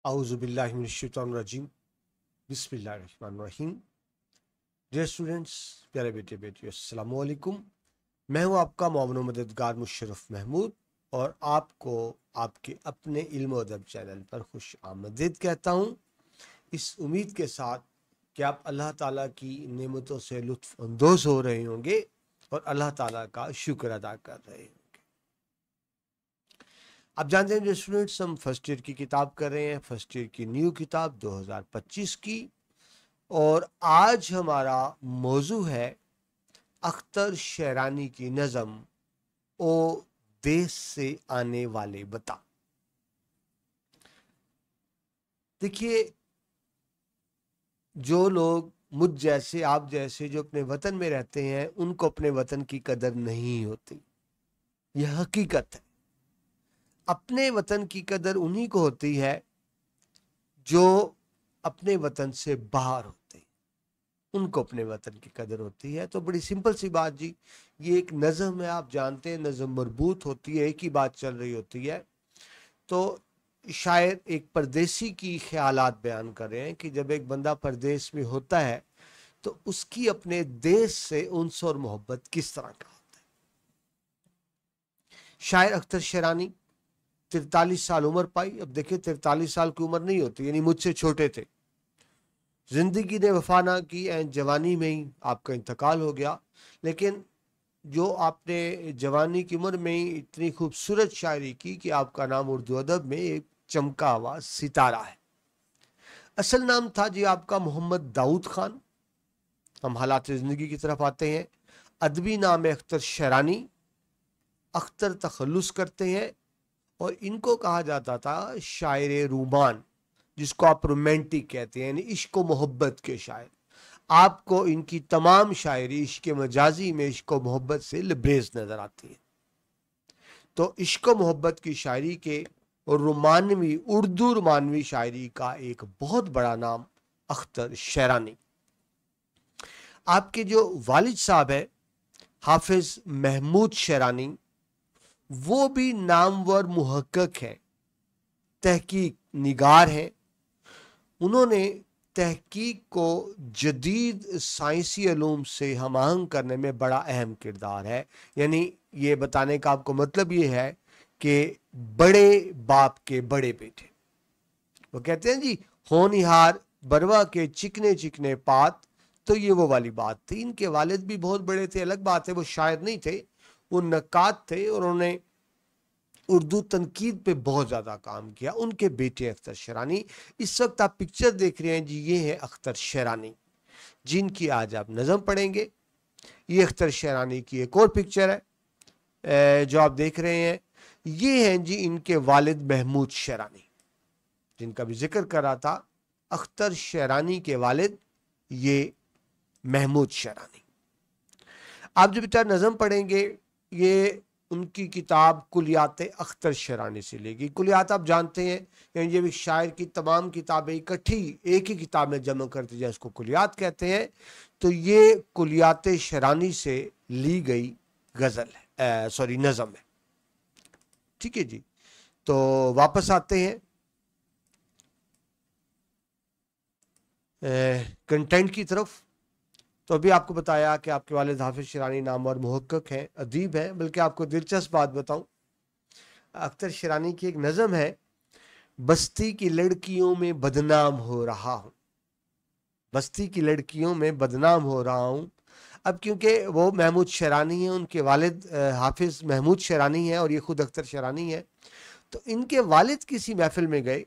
आउज़ुबिल्लाहि मिनश्शैतानिर्रजीम बिस्मिल्लाहिर्रहमानिर्रहीम। Dear students, प्यारे बेटे बेटियों, अस्सलाम वालेकुम। मैं हूं आपका मोमिन मददगार मुशर्रफ महमूद और आपको आपके अपने इल्म और अदब चैनल पर खुश आमदीद कहता हूं, इस उम्मीद के साथ कि आप अल्लाह ताला की नेमतों से लुत्फ़ अंदोज़ हो रहे होंगे और अल्लाह ताला का शुक्र अदा कर रहे होंगे। आप जानते हैं जो स्टूडेंट्स, हम फर्स्ट ईयर की किताब कर रहे हैं, फर्स्ट ईयर की न्यू किताब 2025 की, और आज हमारा मौजू है अख्तर शेरानी की नज़म ओ देश से आने वाले बता। देखिए, जो लोग मुझ जैसे आप जैसे जो अपने वतन में रहते हैं उनको अपने वतन की कदर नहीं होती। यह हकीकत है। अपने वतन की कदर उन्हीं को होती है जो अपने वतन से बाहर होते हैं, उनको अपने वतन की कदर होती है। तो बड़ी सिंपल सी बात जी, ये एक नज़म है, आप जानते हैं नज़म मरबूत होती है, एक ही बात चल रही होती है। तो शायर एक परदेसी की ख्यालात बयान कर रहे हैं कि जब एक बंदा परदेश में होता है तो उसकी अपने देश से उन्स और मोहब्बत किस तरह का होता है। शायर अख्तर शेरानी 43 साल उम्र पाई। अब देखिए, 43 साल की उम्र नहीं होती, यानी मुझसे छोटे थे। जिंदगी ने वफा ना की, जवानी में ही आपका इंतकाल हो गया। लेकिन जो आपने जवानी की उम्र में ही इतनी खूबसूरत शायरी की कि आपका नाम उर्दू अदब में एक चमका हुआ सितारा है। असल नाम था जी आपका मोहम्मद दाऊद खान। हम हालात ज़िंदगी की तरफ आते हैं। अदबी नाम है अख्तर शेरानी। अख्तर तखल्लुस करते हैं और इनको कहा जाता था शायर रूमान, जिसको आप रोमांटिक कहते हैं, यानी इश्क व मोहब्बत के शायर। आपको इनकी तमाम शायरी इश्क मजाजी में इश्क व मोहब्बत से लबरेज नजर आती है। तो इश्क व मोहब्बत की शायरी के और रोमानवी उर्दू रोमानवी शायरी का एक बहुत बड़ा नाम अख्तर शेरानी। आपके जो वालिद साहब है हाफिज महमूद शेरानी, वो भी नामवर मुहक्किक है, तहकीक निगार है। उन्होंने तहकीक को जदीद साइंसी अलूम से हम-आहंग करने में बड़ा अहम किरदार है। यानी ये बताने का आपको मतलब ये है कि बड़े बाप के बड़े बेटे, वो कहते हैं जी होनिहार बरवा के चिकने चिकने पात। तो ये वो वाली बात थी। इनके वालिद भी बहुत बड़े थे, अलग बात है वो शायर नहीं थे, वो नक्काद थे और उन्होंने उर्दू तनकीद पे बहुत ज़्यादा काम किया। उनके बेटे अख्तर शेरानी, इस वक्त आप पिक्चर देख रहे हैं जी, ये है अख्तर शेरानी जिनकी आज आप नज़म पढ़ेंगे। ये अख्तर शेरानी की एक और पिक्चर है जो आप देख रहे हैं। ये हैं जी इनके वालिद महमूद शेरानी, जिनका भी जिक्र कर रहा था। अख्तर शेरानी के वालिद ये महमूद शेरानी। आप जो बेटा नज़म पढ़ेंगे ये उनकी किताब कुलियात अख्तर शेरानी से लेगी। कुलियात आप जानते हैं, यानी जब एक शायर की तमाम किताबें इकट्ठी एक ही किताब में जमा कर दी जाए उसको कुलियात कहते हैं। तो ये कुलियात शेरानी से ली गई गज़ल है, सॉरी नज़म है। ठीक है जी, तो वापस आते हैं कंटेंट की तरफ। तो अभी आपको बताया कि आपके वालिद हाफिज शेरानी नामवर मुहक्किक हैं, अदीब हैं। बल्कि आपको दिलचस्प बात बताऊं, अख्तर शेरानी की एक नज़म है, बस्ती की लड़कियों में बदनाम हो रहा हूँ। बस्ती की लड़कियों में बदनाम हो रहा हूँ। अब क्योंकि वो महमूद शेरानी हैं, उनके वालिद हाफिज महमूद शेरानी हैं और ये खुद अख्तर शेरानी है। तो इनके वालिद किसी महफिल में गए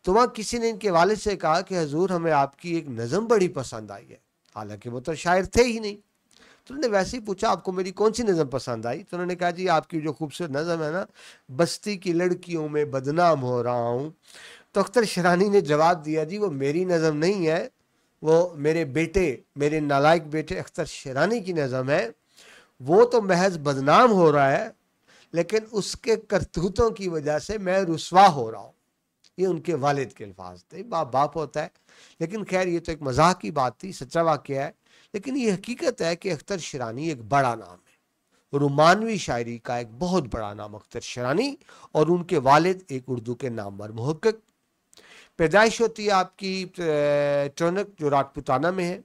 तो वहाँ किसी ने इनके वालिद से कहा कि हजूर, हमें आपकी एक नज़म बड़ी पसंद आई है। हालांकि वो तो शायर थे ही नहीं। तो उन्होंने वैसे ही पूछा, आपको मेरी कौन सी नज़म पसंद आई? तो उन्होंने कहा जी आपकी जो खूबसूरत नज़म है ना, बस्ती की लड़कियों में बदनाम हो रहा हूँ। तो अख्तर शेरानी ने जवाब दिया, जी वो मेरी नज़म नहीं है, वो मेरे बेटे, मेरे नालायक बेटे अख्तर शेरानी की नज़म है। वो तो महज बदनाम हो रहा है, लेकिन उसके करतूतों की वजह से मैं रुसवा हो रहा हूँ। ये उनके वालिद के अल्फाज थे। बाप बाप होता है, लेकिन खैर ये तो एक मजाक की बात थी, सच्चा वाकया है। लेकिन ये हकीकत है कि अख्तर शेरानी एक बड़ा नाम है, रोमानवी शायरी का एक बहुत बड़ा नाम अख्तर शेरानी, और उनके वालिद एक उर्दू के नामवर मुहक्किक। पैदाइश होती है आपकी टोनक जो राजपूताना में है।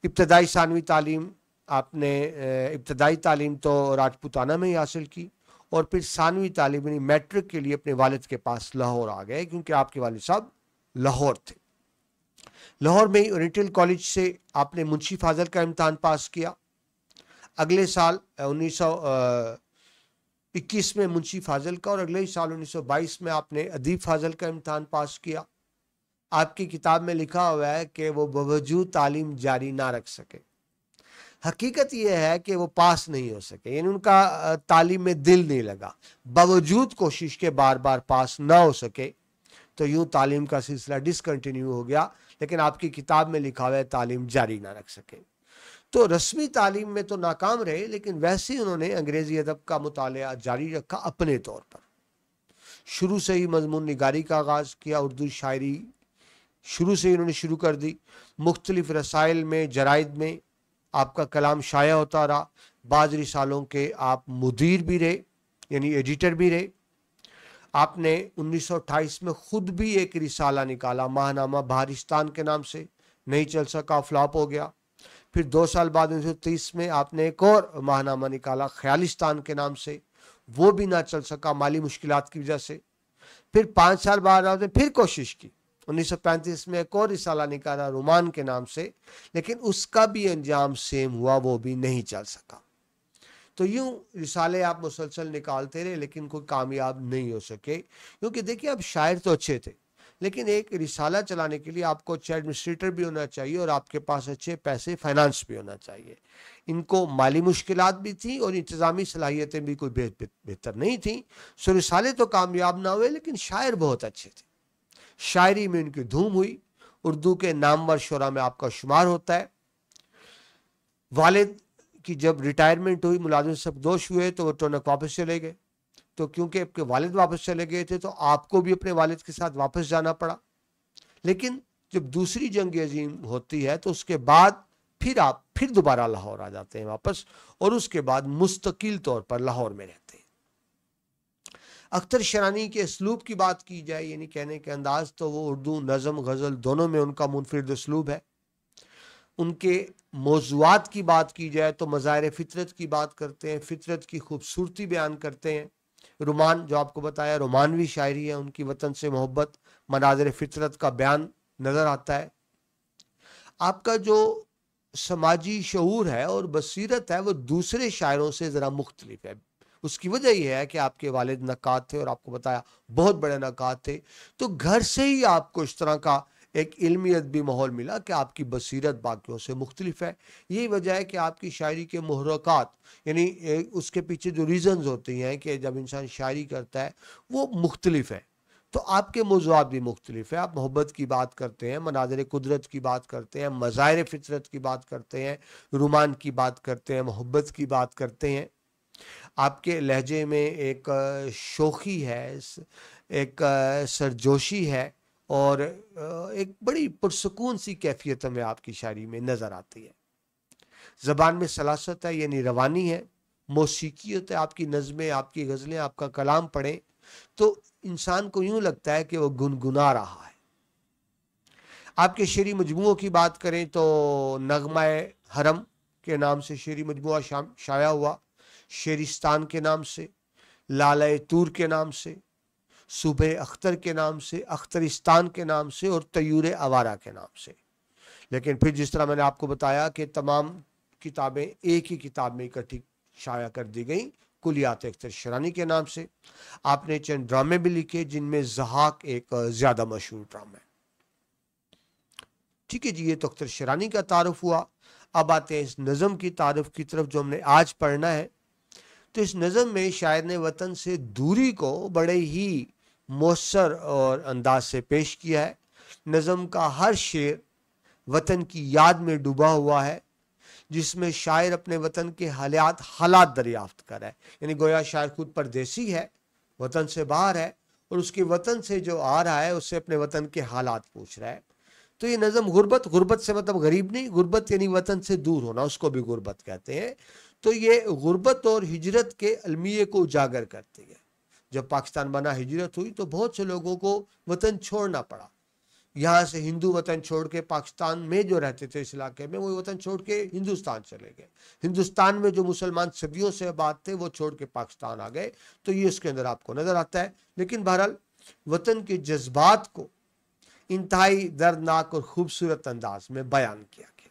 इब्तदाई सानवी तालीम आपने इब्तदाई तालीम तो राजपूताना में ही हासिल की और फिर सानवी तालीम यानी मैट्रिक के लिए अपने वालिद के पास लाहौर आ गए, क्योंकि आपके वालिद साहब लाहौर थे। लाहौर में ही ओरिएंटल कॉलेज से आपने मुंशी फाजल का इम्तहान पास किया। अगले साल 1921 में मुंशी फाजल का और अगले ही साल 1922 में आपने अदीब फाजल का इम्तहान पास किया। आपकी किताब में लिखा हुआ है कि वो बावजूद तालीम जारी ना रख सके। हकीकत यह है कि वो पास नहीं हो सके, यानी उनका तालीम में दिल नहीं लगा, बावजूद कोशिश के बार बार पास ना हो सके, तो यूं तालीम का सिलसिला डिसकंटिन्यू हो गया। लेकिन आपकी किताब में लिखा हुआ है तालीम जारी ना रख सके। तो रस्मी तालीम में तो नाकाम रहे, लेकिन वैसे ही उन्होंने अंग्रेजी अदब का मुतालिया जारी रखा अपने तौर पर। शुरू से ही मजमून निगारी का आगाज़ किया, उर्दू शायरी शुरू से ही उन्होंने शुरू कर दी। मुख्तलिफ रसाइल में, जराइद में आपका कलाम शाया होता रहा। बाज़ रिसालों के आप मुदीर भी रहे, यानी एडिटर भी रहे। आपने 1928 में खुद भी एक रिसाला निकाला माहनामा बहारिस्तान के नाम से, नहीं चल सका, फ्लॉप हो गया। फिर 2 साल बाद 1930 में आपने एक और माहनामा निकाला ख्यालिस्तान के नाम से, वो भी ना चल सका माली मुश्किलात की वजह से। फिर 5 साल बाद आपने फिर कोशिश की, 1935 में एक और रिसाला निकाला रोमान के नाम से, लेकिन उसका भी अंजाम सेम हुआ, वो भी नहीं चल सका। तो यूं रिसाले आप मुसलसल निकालते रहे, लेकिन कोई कामयाब नहीं हो सके। क्योंकि देखिए, अब शायर तो अच्छे थे, लेकिन एक रिसाला चलाने के लिए आपको अच्छा एडमिनिस्ट्रेटर भी होना चाहिए और आपके पास अच्छे पैसे फाइनेंस भी होना चाहिए। इनको माली मुश्किलात भी थी और इंतज़ामी सलाहियतें भी कोई बेहतर नहीं थी। सो रिसाले तो कामयाब ना हुए, लेकिन शायर बहुत अच्छे थे। शायरी में उनकी धूम हुई। उर्दू के नामवर शुरा में आपका शुमार होता है। वालिद की जब रिटायरमेंट हुई, मुलाजिम सब दोष हुए, तो वो टोनक वापस चले गए। तो क्योंकि आपके वालिद वापस चले गए थे, तो आपको भी अपने वालिद के साथ वापस जाना पड़ा। लेकिन जब दूसरी जंग अजीम होती है, तो उसके बाद फिर आप फिर दोबारा लाहौर आ जाते हैं वापस, और उसके बाद मुस्तकिल तौर पर लाहौर में रहते हैं। अख्तर शरानी के असलूब की बात की जाए, यानी कहने के अंदाज, तो वो उर्दू नज़म गज़ल दोनों में उनका मुनफरिद असलूब है। उनके मौज़ूआत की बात की जाए तो मज़ाहिर फ़ितरत की बात करते हैं, फ़ितरत की खूबसूरती बयान करते हैं। रोमान, जो आपको बताया, रोमानवी शायरी है, उनकी वतन से मोहब्बत, मनाज़िर फ़ितरत का बयान नज़र आता है। आपका जो समाजी शऊर है और बसीरत है, वो दूसरे शायरों से ज़रा मुख्तलिफ है। उसकी वजह यह है कि आपके वालिद नक्काद थे, और आपको बताया बहुत बड़े नक्काद थे। तो घर से ही आपको इस तरह का एक इल्मी अदबी माहौल मिला कि आपकी बसीरत बाकियों से मुख्तलिफ है। यही वजह है कि आपकी शायरी के मुहर्रकात, यानी उसके पीछे जो रीज़न्स होती हैं कि जब इंसान शायरी करता है, वो मुख्तलिफ है। तो आपके मौज़ूआत भी मुख्तलिफ है। आप मोहब्बत की बात करते हैं, मनाज़िर कुदरत की बात करते हैं, मज़ाहिर फ़ितरत की बात करते हैं, रोमान की बात करते हैं, मोहब्बत की बात करते हैं। आपके लहजे में एक शोखी है, एक सरजोशी है, और एक बड़ी पुरसकून सी कैफियत में आपकी शायरी में नज़र आती है। ज़बान में सलासत है, यानी रवानी है, मौसीकियत है। आपकी नज़में, आपकी गज़लें, आपका कलाम पढ़ें तो इंसान को यूं लगता है कि वो गुनगुना रहा है। आपके शेरी मजमूओं की बात करें तो नगमा हरम के नाम से शेरी मजमूआ शाया हुआ, शेरिस्तान के नाम से, लाला तूर के नाम से, सुबह अख्तर के नाम से, अख्तरिस्तान के नाम से, और तयूर आवारा के नाम से। लेकिन फिर जिस तरह मैंने आपको बताया कि तमाम किताबें एक ही किताब में इकट्ठी शाया कर दी गई, कुलियात अख्तर शरानी के नाम से। आपने चंद ड्रामे भी लिखे, जिनमें ज़हाक एक ज़्यादा मशहूर ड्रामा है। ठीक है जी, ये तो अख्तर शरानी का तारुफ हुआ। अब आते हैं इस नज़म की तारुफ की तरफ जो हमने आज पढ़ना है। तो इस नज़म में शायर ने वतन से दूरी को बड़े ही मौसर और अंदाज से पेश किया है। नज़म का हर शेर वतन की याद में डूबा हुआ है, जिसमें शायर अपने वतन के हालात दरियाफ्त कर रहा है। यानी गोया शायर खुद परदेसी है, वतन से बाहर है, और उसके वतन से जो आ रहा है उससे अपने वतन के हालात पूछ रहा है। तो ये नज़म गुर्बत से मतलब गरीब नहीं, गुर्बत यानी वतन से दूर होना, उसको भी गुर्बत कहते हैं। तो ये गुर्बत और हिजरत के अलमिये को उजागर करती है। जब पाकिस्तान बना, हिजरत हुई, तो बहुत से लोगों को वतन छोड़ना पड़ा। यहाँ से हिंदू वतन छोड़ के पाकिस्तान में जो रहते थे इस इलाके में, वो वतन छोड़ के हिंदुस्तान चले गए। हिंदुस्तान में जो मुसलमान सदियों से आबाद थे वो छोड़ के पाकिस्तान आ गए। तो ये इसके अंदर आपको नजर आता है। लेकिन बहरहाल वतन के जज्बात को इंतहाई दर्दनाक और खूबसूरत अंदाज में बयान किया गया।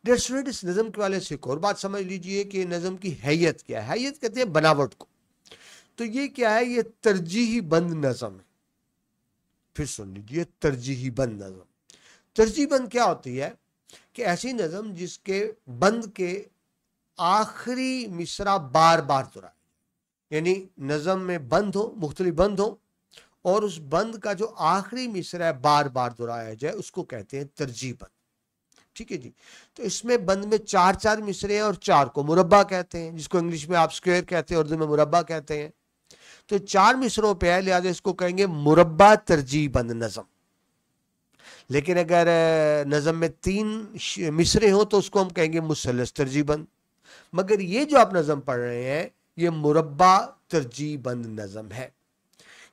डियर स्टूडेंट, इस नज़म के वाले से एक और बात समझ लीजिए कि नज़म की हैयत क्या है। हैयत कहते हैं बनावट को। तो ये क्या है? ये तरजीही बंद नज़म है। फिर सुन लीजिए, तरजीही बंद नज़म। तरजीह बंद क्या होती है? कि ऐसी नज़म जिसके बंद के आखिरी मिसरा बार बार दोहराए, यानी नज़म में बंद हो, मुख्तलिफ बंद हो, और उस बंद का जो आखिरी मिसरा है बार बार दोहराया जाए, उसको कहते हैं तरजीह बंद। ठीक है जी। तो इसमें बंद में चार चार मिसरे हैं और चार को मुरब्बा कहते हैं, जिसको इंग्लिश में आप स्क्वायर कहते हैं, उर्दू में मुरब्बा कहते हैं। तो चार मिसरों पे है, लिहाजा इसको कहेंगे मुरब्बा तरजीह बंद नज़म। लेकिन अगर नज़म में तीन मिसरे हो तो उसको हम कहेंगे मुसल्लस तरजीह बंद। मगर ये जो आप नज़म पढ़ रहे हैं ये मुरब्बा तरजीह बंद नज़म है।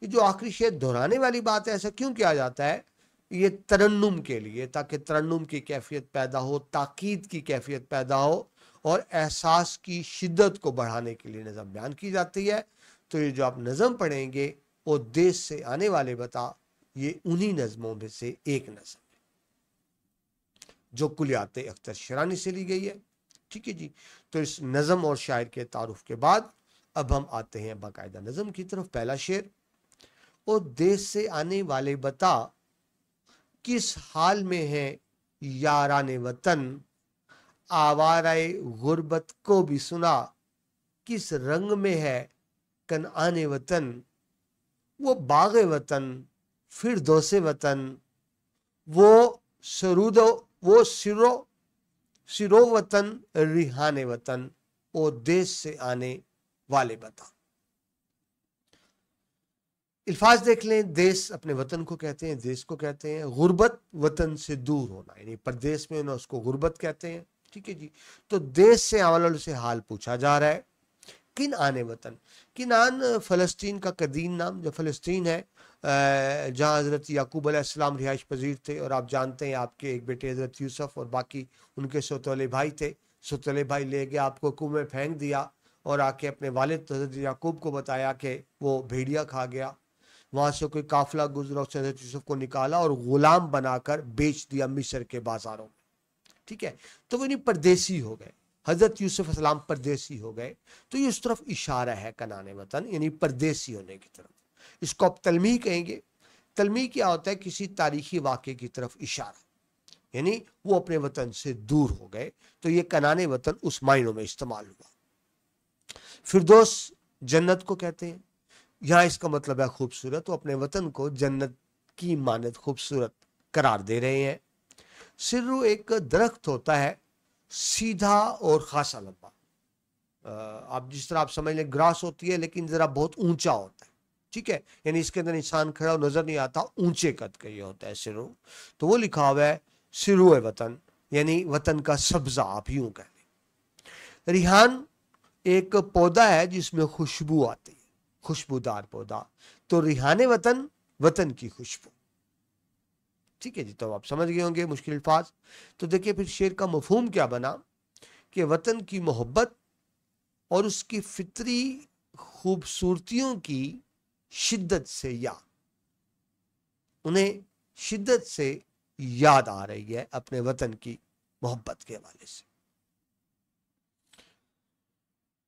ये जो आखिरी शेर दोहराने वाली बात है, ऐसा क्यों किया जाता है? ये तरन्नुम के लिए, ताकि तरन्नुम की कैफियत पैदा हो, ताकीद की कैफियत पैदा हो, और एहसास की शिद्दत को बढ़ाने के लिए नज़म बयान की जाती है। तो ये जो आप नज़म पढ़ेंगे वो देश से आने वाले बता, ये उन्हीं नज़मों में से एक नज़म है जो कुलियात अख्तर शिरानी से ली गई है। ठीक है जी। तो इस नज़म और शायर के तारुफ के बाद अब हम आते हैं बाकायदा नज़म की तरफ। पहला शेर, ओ देश से आने वाले बता, किस हाल में है याराने वतन, आवाराए गुर्बत को भी सुना, किस रंग में है कनआने वतन, वो बाग़े वतन फिर दोसे वतन, वो सिरो वतन रिहाने वतन, ओ देश से आने वाले बता। अल्फाज देख लें। देश अपने वतन को कहते हैं, देश को कहते हैं। गुर्बत वतन से दूर होना, यानी परदेश में ना, उसको गुर्बत कहते हैं। ठीक है जी। तो देश से आने से हाल पूछा जा रहा है। किन आने वतन, किनान फ़लस्तीन का कदीम नाम, जो फ़लस्तीन है जहाँ हज़रत याकूब अलैहिस्सलाम रिहाइश पजीर थे। और आप जानते हैं आपके एक बेटे हज़रत यूसुफ और बाकी उनके सौतेले भाई थे। सौतेले भाई ले गया, आपको कुएं में फेंक दिया और आके अपने वालिद हज़रत याकूब को बताया कि वो भेड़िया खा गया। वहाँ से कोई काफिला गुजरा, उसने हज़रत यूसुफ को निकाला और गुलाम बनाकर बेच दिया मिस्र के बाजारों में। ठीक है। तो वो नहीं परदेसी हो गए, हज़रत यूसुफ अस्सलाम परदेसी हो गए। तो ये उस तरफ इशारा है कनाने वतन, यानी परदेसी होने की तरफ। इसको आप तलमी कहेंगे। तलमी क्या होता है? किसी तारीखी वाक़े की तरफ इशारा, यानी वो अपने वतन से दूर हो गए। तो ये कनाने वतन उस मायनों में इस्तेमाल हुआ। फिरदौस जन्नत को कहते हैं। यहाँ इसका मतलब है खूबसूरत। तो अपने वतन को जन्नत की मानद खूबसूरत करार दे रहे हैं। सिर्रु एक दरख्त होता है, सीधा और खासा लंबा। आप जिस तरह आप समझ लें ग्रास होती है, लेकिन ज़रा बहुत ऊंचा होता है। ठीक है। यानी इसके अंदर इंसान खड़ा नजर नहीं आता, ऊंचे कद का ये होता है सिर्रु। तो वो लिखा हुआ है सिर्रु वतन, यानी वतन का सब्जा, आप यूं कह लें। रिहान एक पौधा है जिसमें खुशबू आती है, खुशबूदार पौधा। तो रिहाने वतन, वतन की खुशबू। ठीक है जी। तो आप समझ गए होंगे मुश्किल अल्फाज। तो देखिए फिर शेर का मफहूम क्या बना कि वतन की मोहब्बत और उसकी फितरी खूबसूरतियों की शिद्दत से याद, उन्हें शिद्दत से याद आ रही है अपने वतन की मोहब्बत के हवाले से।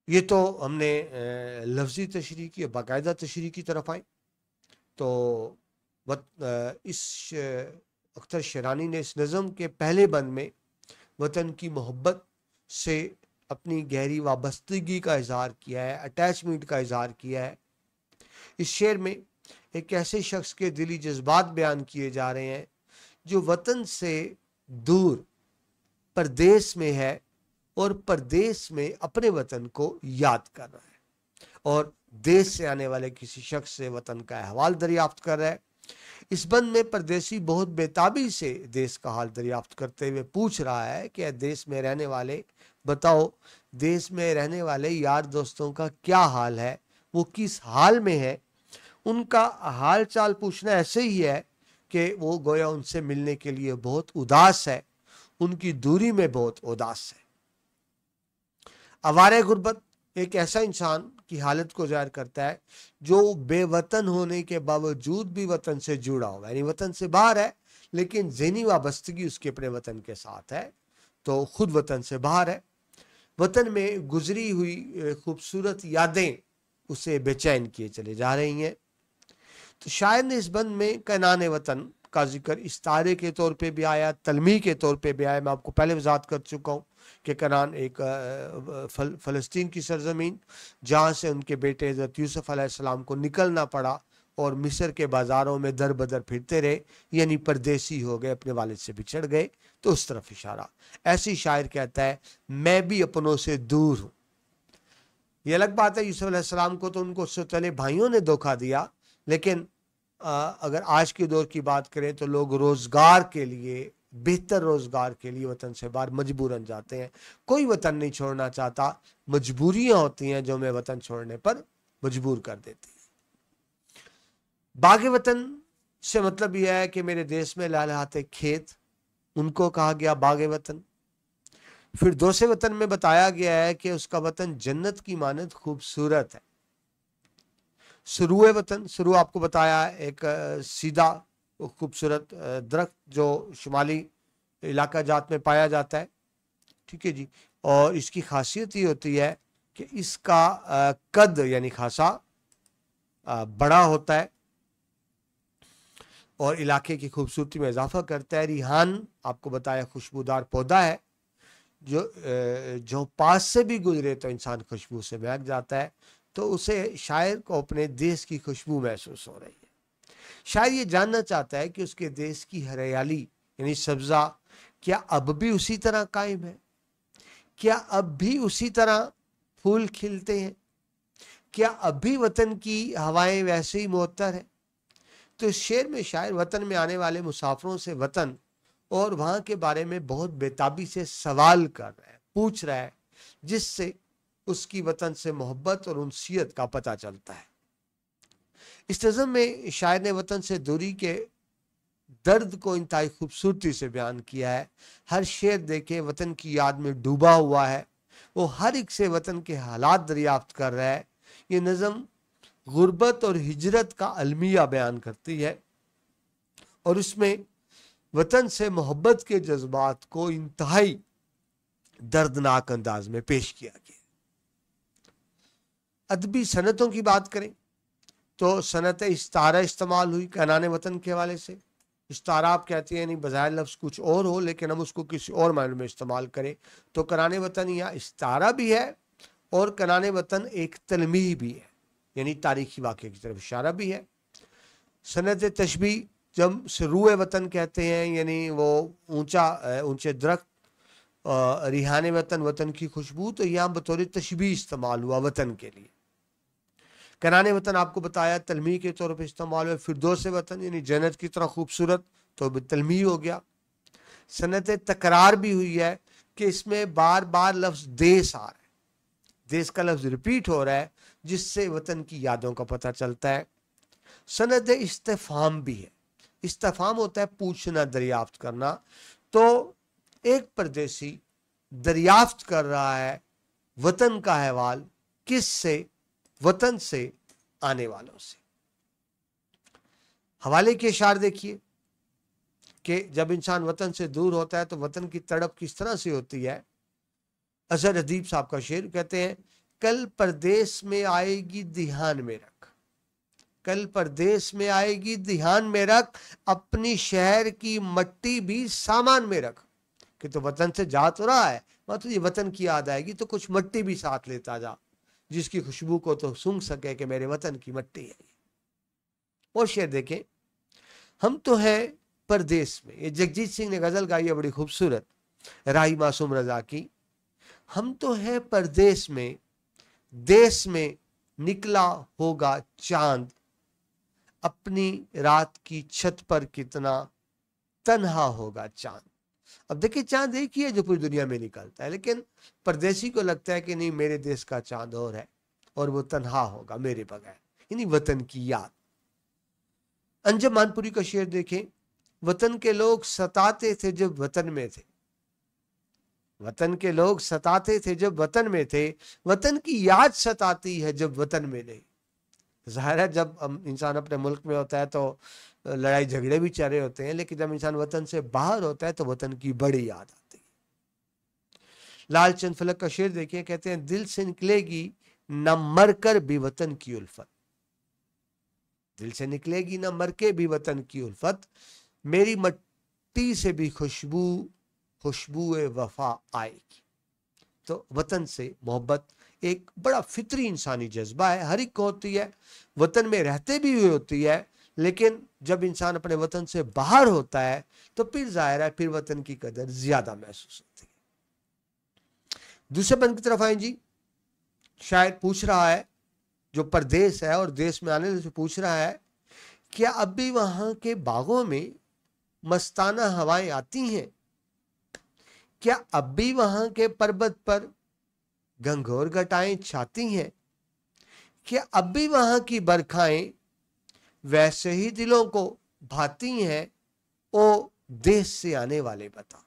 ये तो हमने लफ्ज़ी तशरीह की, बाकायदा तशरीह की तरफ आए। तो इस अख्तर शिरानी ने इस नज़म के पहले बंद में वतन की मोहब्बत से अपनी गहरी वाबस्तगी का इजहार किया है, अटैचमेंट का इजहार किया है। इस शेर में एक ऐसे शख्स के दिली जज्बात बयान किए जा रहे हैं जो वतन से दूर परदेश में है और परदेश में अपने वतन को याद कर रहा है, और देश से आने वाले किसी शख्स से वतन का अहवाल दरियाफ्त कर रहा है। इस बंद में परदेसी बहुत बेताबी से देश का हाल दरियाफ्त करते हुए पूछ रहा है कि देश में रहने वाले बताओ, देश में रहने वाले यार दोस्तों का क्या हाल है, وہ کس حال میں ہے, ان کا حال چال پوچھنا ایسے ہی ہے کہ وہ گویا ان سے ملنے کے لیے بہت اداس ہے, ان کی دوری میں بہت اداس ہے. آوارہ غربت ایک ایسا انسان کی حالت کو ظاہر کرتا ہے جو بے وطن ہونے کے باوجود بھی وطن سے جڑا ہوا, یعنی وطن سے باہر ہے لیکن ذہنی وابستگی اس کے اپنے وطن کے ساتھ ہے, تو خود وطن سے باہر ہے. وطن میں گزری ہوئی خوبصورت یادیں اسے بے چین کیے چلے جا رہی ہیں. تو شاعر نے اس بند میں کنان وطن کا ذکر استعارے کے طور پہ بھی آیا, تلمیح کے طور پہ بھی آیا. میں آپ کو پہلے وضاحت کر چکا ہوں کہ کنان ایک فلسطین کی سرزمین جہاں سے ان کے بیٹے حضرت یوسف علیہ السلام کو نکلنا پڑا اور مصر کے بازاروں میں در بدر پھرتے رہے, یعنی پردیسی ہو گئے, اپنے والد سے بچھڑ گئے. تو اس طرف اشارہ. ایسی شاعر کہتا ہے میں بھی اپنوں سے دور ہوں. یہ الگ بات ہے, یوسف علیہ السلام کو تو ان کو سوتیلے بھائیوں نے دھوکہ دیا, لیکن اگر آج کے دور کی بات کریں تو لوگ روزگار کے لیے, بہتر روزگار کے لیے وطن سے باہر مجبوراً جاتے ہیں. کوئی وطن نہیں چھوڑنا چاہتا, مجبوریاں ہوتی ہیں جو میں وطن چھوڑنے پر مجبور کر دیتی ہیں. باغ وطن سے مطلب یہ ہے کہ میرے دیش میں لہلہاتے کھیت, ان کو کہا گیا باغ وطن. پھر دوسرے وطن میں بتایا گیا ہے کہ اس کا وطن جنت کی مانند خوبصورت ہے. سروع وطن, سرو آپ کو بتایا ایک سیدھا خوبصورت درخت جو شمالی علاقہ جات میں پایا جاتا ہے, ٹھیک ہے جی. اور اس کی خاصیت یہ ہوتی ہے کہ اس کا قد یعنی خاصا بڑا ہوتا ہے اور علاقے کی خوبصورتی میں اضافہ کرتا ہے. ریحان آپ کو بتایا خوشبودار پودا ہے جو پاس سے بھی گزرے تو انسان خوشبو سے بہک جاتا ہے. تو اسے شاعر کو اپنے دیش کی خوشبو محسوس ہو رہی ہے. شاعر یہ جاننا چاہتا ہے کہ اس کے دیش کی ہریالی یعنی سبزہ کیا اب بھی اسی طرح قائم ہے, کیا اب بھی اسی طرح پھول کھلتے ہیں, کیا اب بھی وطن کی ہوائیں ویسے ہی معطر ہیں. تو اس شعر میں شاعر وطن میں آنے والے مسافروں سے وطن اور وہاں کے بارے میں بہت بےتابی سے سوال کر رہا ہے, پوچھ رہا ہے, جس سے اس کی وطن سے محبت اور انسیت کا پتہ چلتا ہے. اس نظم میں شاعر نے وطن سے دوری کے درد کو انتہائی خوبصورتی سے بیان کیا ہے. ہر شعر دیکھے وطن کی یاد میں ڈوبا ہوا ہے, وہ ہر ایک سے وطن کے حالات دریافت کر رہا ہے. یہ نظم غربت اور ہجرت کا المیہ بیان کرتی ہے اور اس میں وطن سے محبت کے جذبات کو انتہائی دردناک انداز میں پیش کیا گیا. ادبی صنعتوں کی بات کریں تو صنعت استعارہ استعمال ہوئی کنان وطن کے حوالے سے. استعارہ آپ کہتے ہیں نہیں بظاہر لفظ کچھ اور ہو لیکن ہم اس کو کسی اور معنی میں استعمال کریں تو کنان وطن یا استعارہ بھی ہے اور کنان وطن ایک تلمیح بھی ہے, یعنی تاریخی واقعے کی طرف اشارہ بھی ہے. صنعت تشبیہ جب سروع وطن کہتے ہیں یعنی وہ اونچے درخت, ریحان وطن وطن کی خوشبو, تو یہاں بطور تشبیہ استعمال ہوا وطن کے لیے. کنان وطن آپ کو بتایا تلمیح کے طور پر استعمال ہوا. فردوس وطن یعنی جنت کی طرح خوبصورت, تو تلمیح ہو گیا. صنعت تکرار بھی ہوئی ہے کہ اس میں بار بار لفظ دیس آ رہا ہے, دیس کا لفظ ریپیٹ ہو رہا ہے جس سے وطن کی یادوں کا پتہ چلتا ہے. صنعت استفہام بھی ہے. استفہام ہوتا ہے پوچھنا, دریافت کرنا. تو ایک پردیسی دریافت کر رہا ہے وطن کا احوال, کس سے؟ وطن سے آنے والوں سے. حوالے کے اشعار دیکھیے کہ جب انسان وطن سے دور ہوتا ہے تو وطن کی تڑپ کس طرح سے ہوتی ہے. اظہر ادیب صاحب کا شعر کہتے ہیں کل پردیس میں آئے گی دھیان میں رکھ, کل پردیس میں آئے گی دھیان میں رکھ, اپنی شہر کی مٹی بھی سامان میں رکھ. کہ تو وطن سے جا تو رہا ہے, تو یہ وطن کی یاد آئے گی تو کچھ مٹی بھی ساتھ لیتا جا جس کی خوشبو کو تو سونگ سکے کہ میرے وطن کی مٹی ہے. اور شعر دیکھیں, ہم تو ہیں پردیس میں. یہ جگجیت سنگھ نے غزل گائی ہے بڑی خوبصورت, راہی معصوم رضا کی. ہم تو ہیں پردیس میں, دیس میں نکلا ہوگا چاند, اپنی رات کی چھت پر کتنا تنہا ہوگا چاند. اب دیکھیں چاند ایک ہی ہے جو پوری دنیا میں نکلتا ہے, لیکن پردیسی کو لگتا ہے کہ نہیں میرے دیش کا چاند اور ہے. اور وہ تنہا ہوگا میرے بغیر، یعنی وطن کی یاد۔ انجم مانپوری کا شعر دیکھیں، وطن کے لوگ ستاتے تھے جب وطن میں تھے، وطن کے لوگ ستاتے تھے جب وطن میں تھے، وطن کی یاد ستاتی ہے جب وطن میں نہیں۔ ظاہر ہے جب انسان اپنے ملک میں ہوتا ہے تو لڑائی جھگڑے بھی چل رہے ہوتے ہیں، لیکن جب انسان وطن سے باہر ہوتا ہے تو وطن کی بڑی یاد آتی ہے۔ لال چند فلک کا شعر دیکھیں، کہتے ہیں دل سے نکلے گی نہ مر کر بھی وطن کی الفت، دل سے نکلے گی نہ مر کے بھی وطن کی الفت، میری مٹی سے بھی خوشبو وفا آئے گی۔ تو وطن سے محبت ایک بڑا فطری انسانی جذبہ ہے، ہر ایک کو ہوتی ہے، وطن میں رہتے بھی ہوئے ہوتی ہے، لیکن جب انسان اپنے وطن سے باہر ہوتا ہے تو پھر ظاہر ہے پھر وطن کی قدر زیادہ محسوس ہوتی ہے۔ دوسرے بند کی طرف آئیں جی، شاعر پوچھ رہا ہے، جو پردیس ہے اور دیس میں آنے سے پوچھ رہا ہے، کیا اب بھی وہاں کے باغوں میں مستانہ ہوائیں آتی ہیں؟ کیا اب بھی وہاں کے پربت پر گنگور گٹائیں چھاتی ہیں؟ کیا اب بھی وہاں کی برکھائیں ویسے ہی دلوں کو بھاتی ہیں؟ او دیس سے آنے والے بتا۔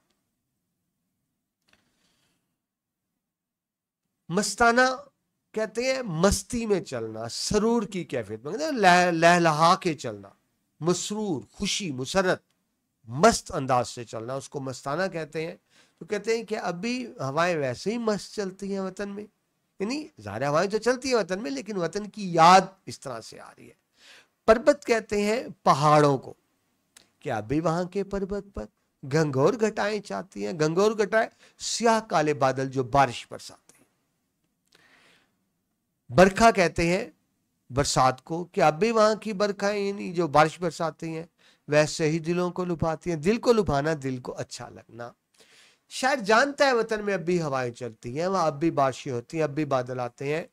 مستانہ کہتے ہیں مستی میں چلنا، سرور کی کیفیت میں، لہلہا کے چلنا، مسرور، خوشی، مسرت، مست انداز سے چلنا، اس کو مستانہ کہتے ہیں۔ تو کہتے ہیں کہ اب بھی ہوائیں ویسے ہی مست چلتی ہیں وطن میں، یعنی ظاہر ہوائیں تو چلتی ہیں وطن میں، لیکن وطن کی یاد اس طرح سے آ رہی ہے۔ پربت کہتے ہیں پہاڑوں کو، کہ اب بھی وہاں کے پربت پر گنگور گھٹائیں چاہتی ہیں، گنگور گھٹائیں سیاہ کالے بادل جو بارش برساتے ہیں۔ برکھا کہتے ہیں برسات کو، کہ اب بھی وہاں کی برکھائیں یعنی جو بارش برساتی ہیں ویسے ہی دلوں کو لبھاتی ہیں، دل کو لبھانا، دل کو اچھا لگنا۔ شاید جانتا ہے وطن میں اب بھی ہوائیں چلتی ہیں، وہاں اب بھی بارشیں ہوتی ہیں، اب بھی بادل آتے ہیں،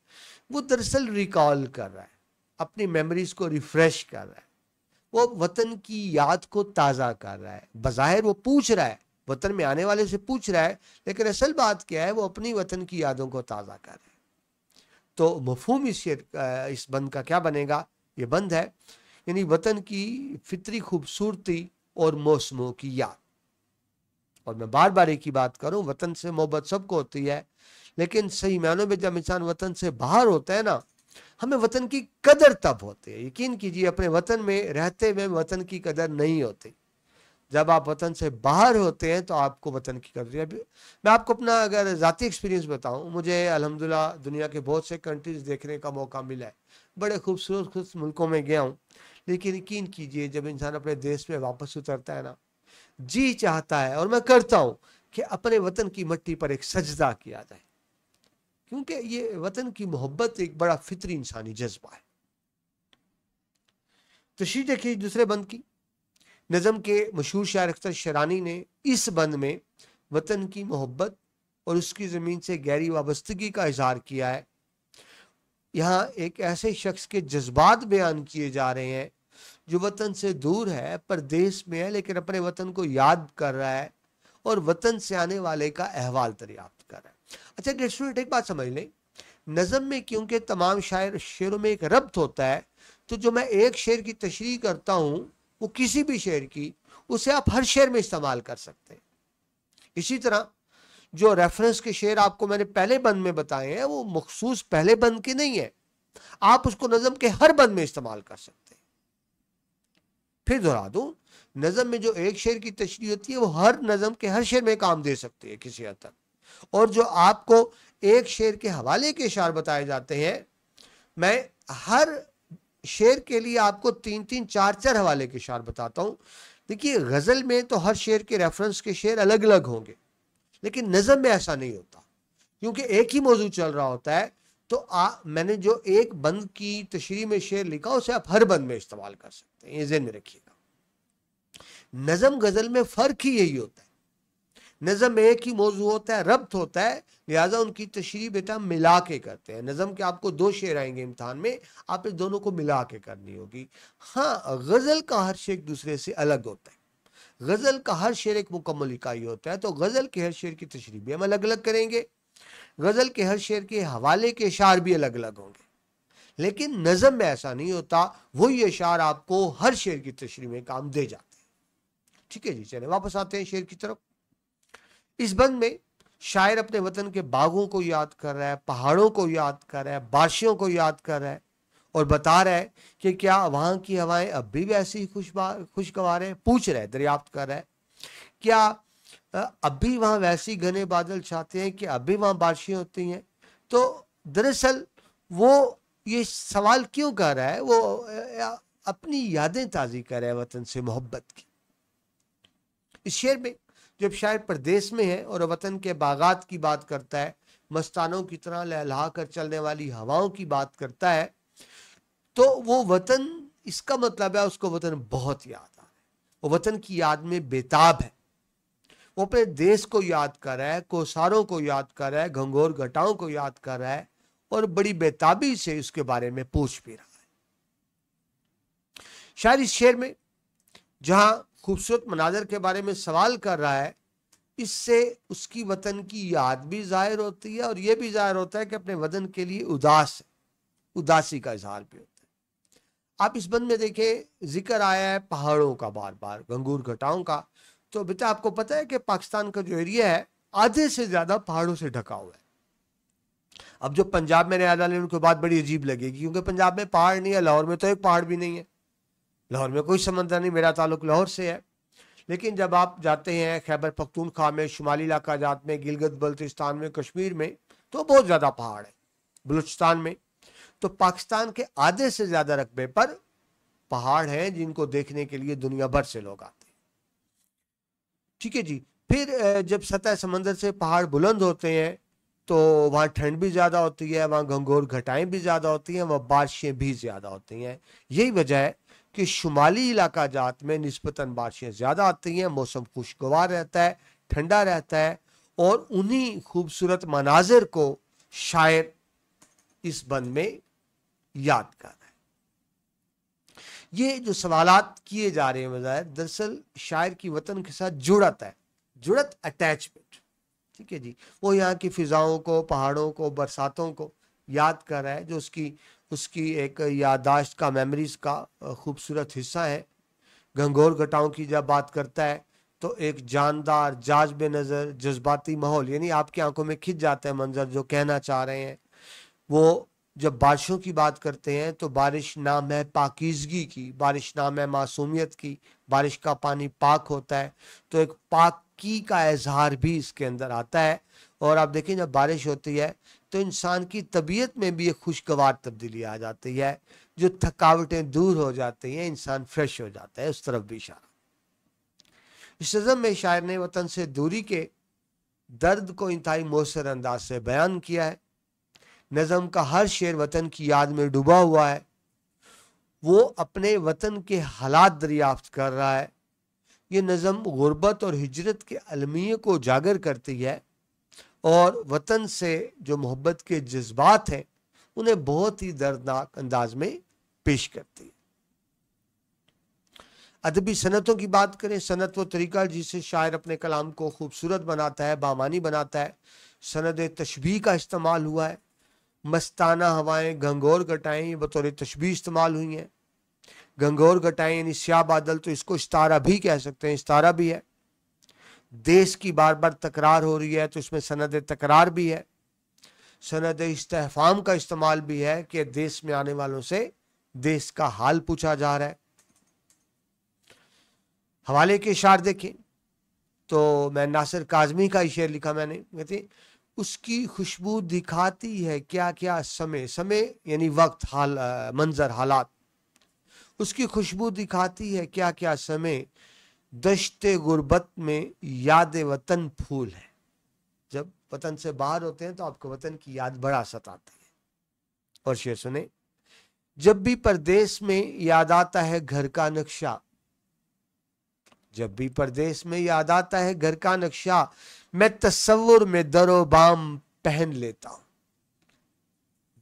وہ دراصل ریکال کر رہا ہے، اپنی میموریز کو ریفریش کر رہا ہے، وہ وطن کی یاد کو تازہ کر رہا ہے۔ بظاہر وہ پوچھ رہا ہے، وطن میں آنے والے سے پوچھ رہا ہے، لیکن اصل بات کیا ہے، وہ اپنی وطن کی یادوں کو تازہ کر رہا ہے۔ تو مفہوم اس بند کا کیا بنے گا؟ یہ بند ہے یعنی وطن کی فطری خوبصورتی اور موسموں کی یاد۔ اور میں بار بار ایک ہی بات کروں، وطن سے محبت سب کو ہوتی ہے، لیکن صحیح معنوں میں جب انسان وطن سے باہر ہوتا ہے نا، ہمیں وطن کی قدر تب ہوتی ہے۔ یقین کیجیے اپنے وطن میں رہتے ہوئے وطن کی قدر نہیں ہوتی، جب آپ وطن سے باہر ہوتے ہیں تو آپ کو وطن کی قدر ہے۔ میں آپ کو اپنا اگر ذاتی ایکسپیرینس بتاؤں، مجھے الحمدللہ دنیا کے بہت سے کنٹریز دیکھنے کا موقع ملا ہے، بڑے خوبصورت ملکوں میں گیا ہوں، لیکن یقین کیجیے جب انسان اپنے دیش میں واپس اترتا ہے نا، جی چاہتا ہے اور میں کرتا ہوں کہ اپنے وطن کی مٹی پر ایک سجدہ کیا جائے، کیونکہ یہ وطن کی محبت ایک بڑا فطری انسانی جذبہ ہے۔ تشریح دیکھیے دوسرے بند کی، نظم کے مشہور شاعر اختر شیرانی نے اس بند میں وطن کی محبت اور اس کی زمین سے گہری وابستگی کا اظہار کیا ہے۔ یہاں ایک ایسے شخص کے جذبات بیان کیے جا رہے ہیں جو وطن سے دور ہے، پردیس میں ہے، لیکن اپنے وطن کو یاد کر رہا ہے اور وطن سے آنے والے کا احوال دریافت کر رہا ہے۔ اچھا ڈیئر اسٹوڈنٹ، ایک بات سمجھ لیں، نظم میں کیونکہ تمام شعروں میں ایک ربط ہوتا ہے، تو جو میں ایک شعر کی تشریح کرتا ہوں وہ کسی بھی شعر کی، اسے آپ ہر شعر میں استعمال کر سکتے ہیں۔ اسی طرح جو ریفرنس کے شعر آپ کو میں نے پہلے بند میں بتائے ہیں وہ مخصوص پہلے بند کے نہیں ہیں، آپ اس کو نظم کے ہر بند میں استعمال کر سکتے ہیں۔ پھر دہرا دوں، نظم میں جو ایک شعر کی تشریح ہوتی ہے وہ ہر نظم کے ہر شعر میں کام دے سکتی ہے کسی حد تک، اور جو آپ کو ایک شعر کے حوالے کے اشعار بتائے جاتے ہیں، میں ہر شعر کے لیے آپ کو 3 4 حوالے کے اشعار بتاتا ہوں۔ دیکھیے غزل میں تو ہر شعر کے ریفرنس کے شعر الگ الگ ہوں گے، لیکن نظم میں ایسا نہیں ہوتا، کیونکہ ایک ہی موضوع چل رہا ہوتا ہے، تو میں نے جو ایک بند کی تشریح میں شعر لکھا اسے آپ ہر بند میں استعمال کر سکتے ہیں، یہ ذہن میں رکھیے گا۔ نظم غزل میں فرق ہی یہی ہوتا ہے، نظم میں ایک ہی موضوع ہوتا ہے، ربط ہوتا ہے، لہٰذا ان کی تشریح بیٹا ملا کے کرتے ہیں۔ نظم کے آپ کو 2 شعر آئیں گے امتحان میں، آپ اس دونوں کو ملا کے کرنی ہوگی۔ ہاں غزل کا ہر شعر ایک دوسرے سے الگ ہوتا ہے، غزل کا ہر شعر ایک مکمل اکائی ہوتا ہے، تو غزل کے ہر شعر کی تشریح بھی ہم الگ الگ کریں گے، غزل کے ہر شعر کے حوالے کے اشعار بھی الگ الگ ہوں گے۔ लेकिन नज़म में ऐसा नहीं होता, वही अशार आपको हर शेर की तशरीह में काम दे जाते हैं। ठीक है जी, चले वापस आते हैं शेर की तरफ। इस बंद में शायर अपने वतन के बागों को याद कर रहा है, पहाड़ों को याद कर रहा है, बारिशों को याद कर रहा है और बता रहा है कि क्या वहां की हवाएं अब भी वैसी खुशगवार है। पूछ रहा है, दरियाफ्त कर रहा है, क्या अब भी वहां वैसी घने बादल छाते हैं, कि अब भी वहां बारिशें होती हैं। तो दरअसल वो ये सवाल क्यों कर रहा है, वो अपनी यादें ताज़ी कर रहा है वतन से मोहब्बत की। इस शेर में जब शायर परदेश में है और वतन के बागात की बात करता है, मस्तानों की तरह लहला कर चलने वाली हवाओं की बात करता है, तो वो वतन, इसका मतलब है उसको वतन बहुत याद आ रहा है, वो वतन की याद में बेताब है। वो अपने देश को याद कर रहा है, कोसारों को याद कर रहा है, घंघोर घटाओं को याद कर रहा है और बड़ी बेताबी से उसके बारे में पूछ भी रहा है। शायर इस शेर में जहां खूबसूरत मनाजर के बारे में सवाल कर रहा है, इससे उसकी वतन की याद भी जाहिर होती है और यह भी जाहिर होता है कि अपने वतन के लिए उदास है, उदासी का इजहार भी होता है। आप इस बंद में देखें, जिक्र आया है पहाड़ों का, बार बार घंघोर घटाओं का। तो बेटा आपको पता है कि पाकिस्तान का जो एरिया है आधे से ज्यादा पहाड़ों से ढका हुआ है। अब जो पंजाब में रहने वाले उनको बात बड़ी अजीब लगेगी, क्योंकि पंजाब में पहाड़ नहीं है, लाहौर में तो एक पहाड़ भी नहीं है, लाहौर में कोई समंदर नहीं, मेरा ताल्लुक लाहौर से है। लेकिन जब आप जाते हैं खैबर पख्तूनख्वा में, शुमाली इलाका जात में, गिलगित बल्तिस्तान में, कश्मीर में, तो बहुत ज़्यादा पहाड़ है, बलूचिस्तान में। तो पाकिस्तान के आधे से ज़्यादा रकबे पर पहाड़ हैं जिनको देखने के लिए दुनिया भर से लोग आते हैं। ठीक है जी। फिर जब सतह समंदर से पहाड़ बुलंद होते हैं तो वहाँ ठंड भी ज़्यादा होती है, वहाँ घंघोर घटाएं भी ज़्यादा होती हैं, वहाँ बारिशें भी ज़्यादा होती हैं। यही वजह है कि शुमाली इलाका जात में निस्बतन बारिशें ज़्यादा आती हैं, मौसम खुशगवार रहता है, ठंडा रहता है और उन्हीं खूबसूरत मनाजिर को शायर इस बंद में याद कर रहा है। ये जो सवालात किए जा रहे हैं मज़ाहिर, दरअसल शायर की वतन के साथ जुड़त है, जुड़त, अटैचमेंट। ठीक है जी। वो यहाँ की फिजाओं को, पहाड़ों को, बरसातों को याद कर रहा है, जो उसकी एक याददाश्त का, मेमोरीज का खूबसूरत हिस्सा है। घंघोर घटाओं की जब बात करता है तो एक जानदार, जाज़्ब नज़र, जज्बाती माहौल, यानी आपकी आंखों में खिंच जाता है मंजर जो कहना चाह रहे हैं वो। जब बारिशों की बात करते हैं तो बारिश नाम है पाकीज़गी की, बारिश नाम है मासूमियत की, बारिश का पानी पाक होता है, तो एक पाकी का इजहार भी इसके अंदर आता है। और आप देखें जब बारिश होती है तो इंसान की तबीयत में भी एक खुशगवार तब्दीली आ जाती है, जो थकावटें दूर हो जाती हैं, इंसान फ्रेश हो जाता है, उस तरफ भी इशारा। इस नज़म में शायर ने वतन से दूरी के दर्द को इंतहाई मौसर अंदाज से बयान किया है। नज़म का हर शेर वतन की याद में डूबा हुआ है, वो अपने वतन के हालात दरियाफ्त कर रहा है। ये नज़म गुर्बत और हिजरत के अलमिये को उजागर करती है और वतन से जो मोहब्बत के जज्बात हैं उन्हें बहुत ही दर्दनाक अंदाज में पेश करती है। अदबी सनतों की बात करें, सनत वो तरीका जिससे शायर अपने कलाम को खूबसूरत बनाता है, बामानी बनाता है। सनद तशबीह का इस्तेमाल हुआ है, मस्ताना हवाएं, घंघोर घटाएं बतौर तशबीह इस्तेमाल हुई हैं। घंघोर घटाएं यानी स्याह बादल, तो इसको इस्तारा भी कह सकते हैं, इस्तारा भी है। देश की बार बार तकरार हो रही है तो इसमें सनद तकरार भी है। सनद इस्तेफाम का इस्तेमाल भी है कि देश में आने वालों से देश का हाल पूछा जा रहा है। हवाले के इशार देखें तो मैं नासिर काज़मी का शेर लिखा मैंने, कहते उसकी खुशबू दिखाती है क्या क्या समय, समय यानी वक्त, हाल, मंजर, हालात। उसकी खुशबू दिखाती है क्या क्या समय, दश्ते गुर्बत में याद वतन फूल है। जब वतन से बाहर होते हैं तो आपको वतन की याद बड़ा सताती है। और शेर सुने, जब भी परदेश में याद आता है घर का नक्शा, जब भी परदेश में याद आता है घर का नक्शा, मैं तस्वुर में दरोबाम पहन लेता हूं।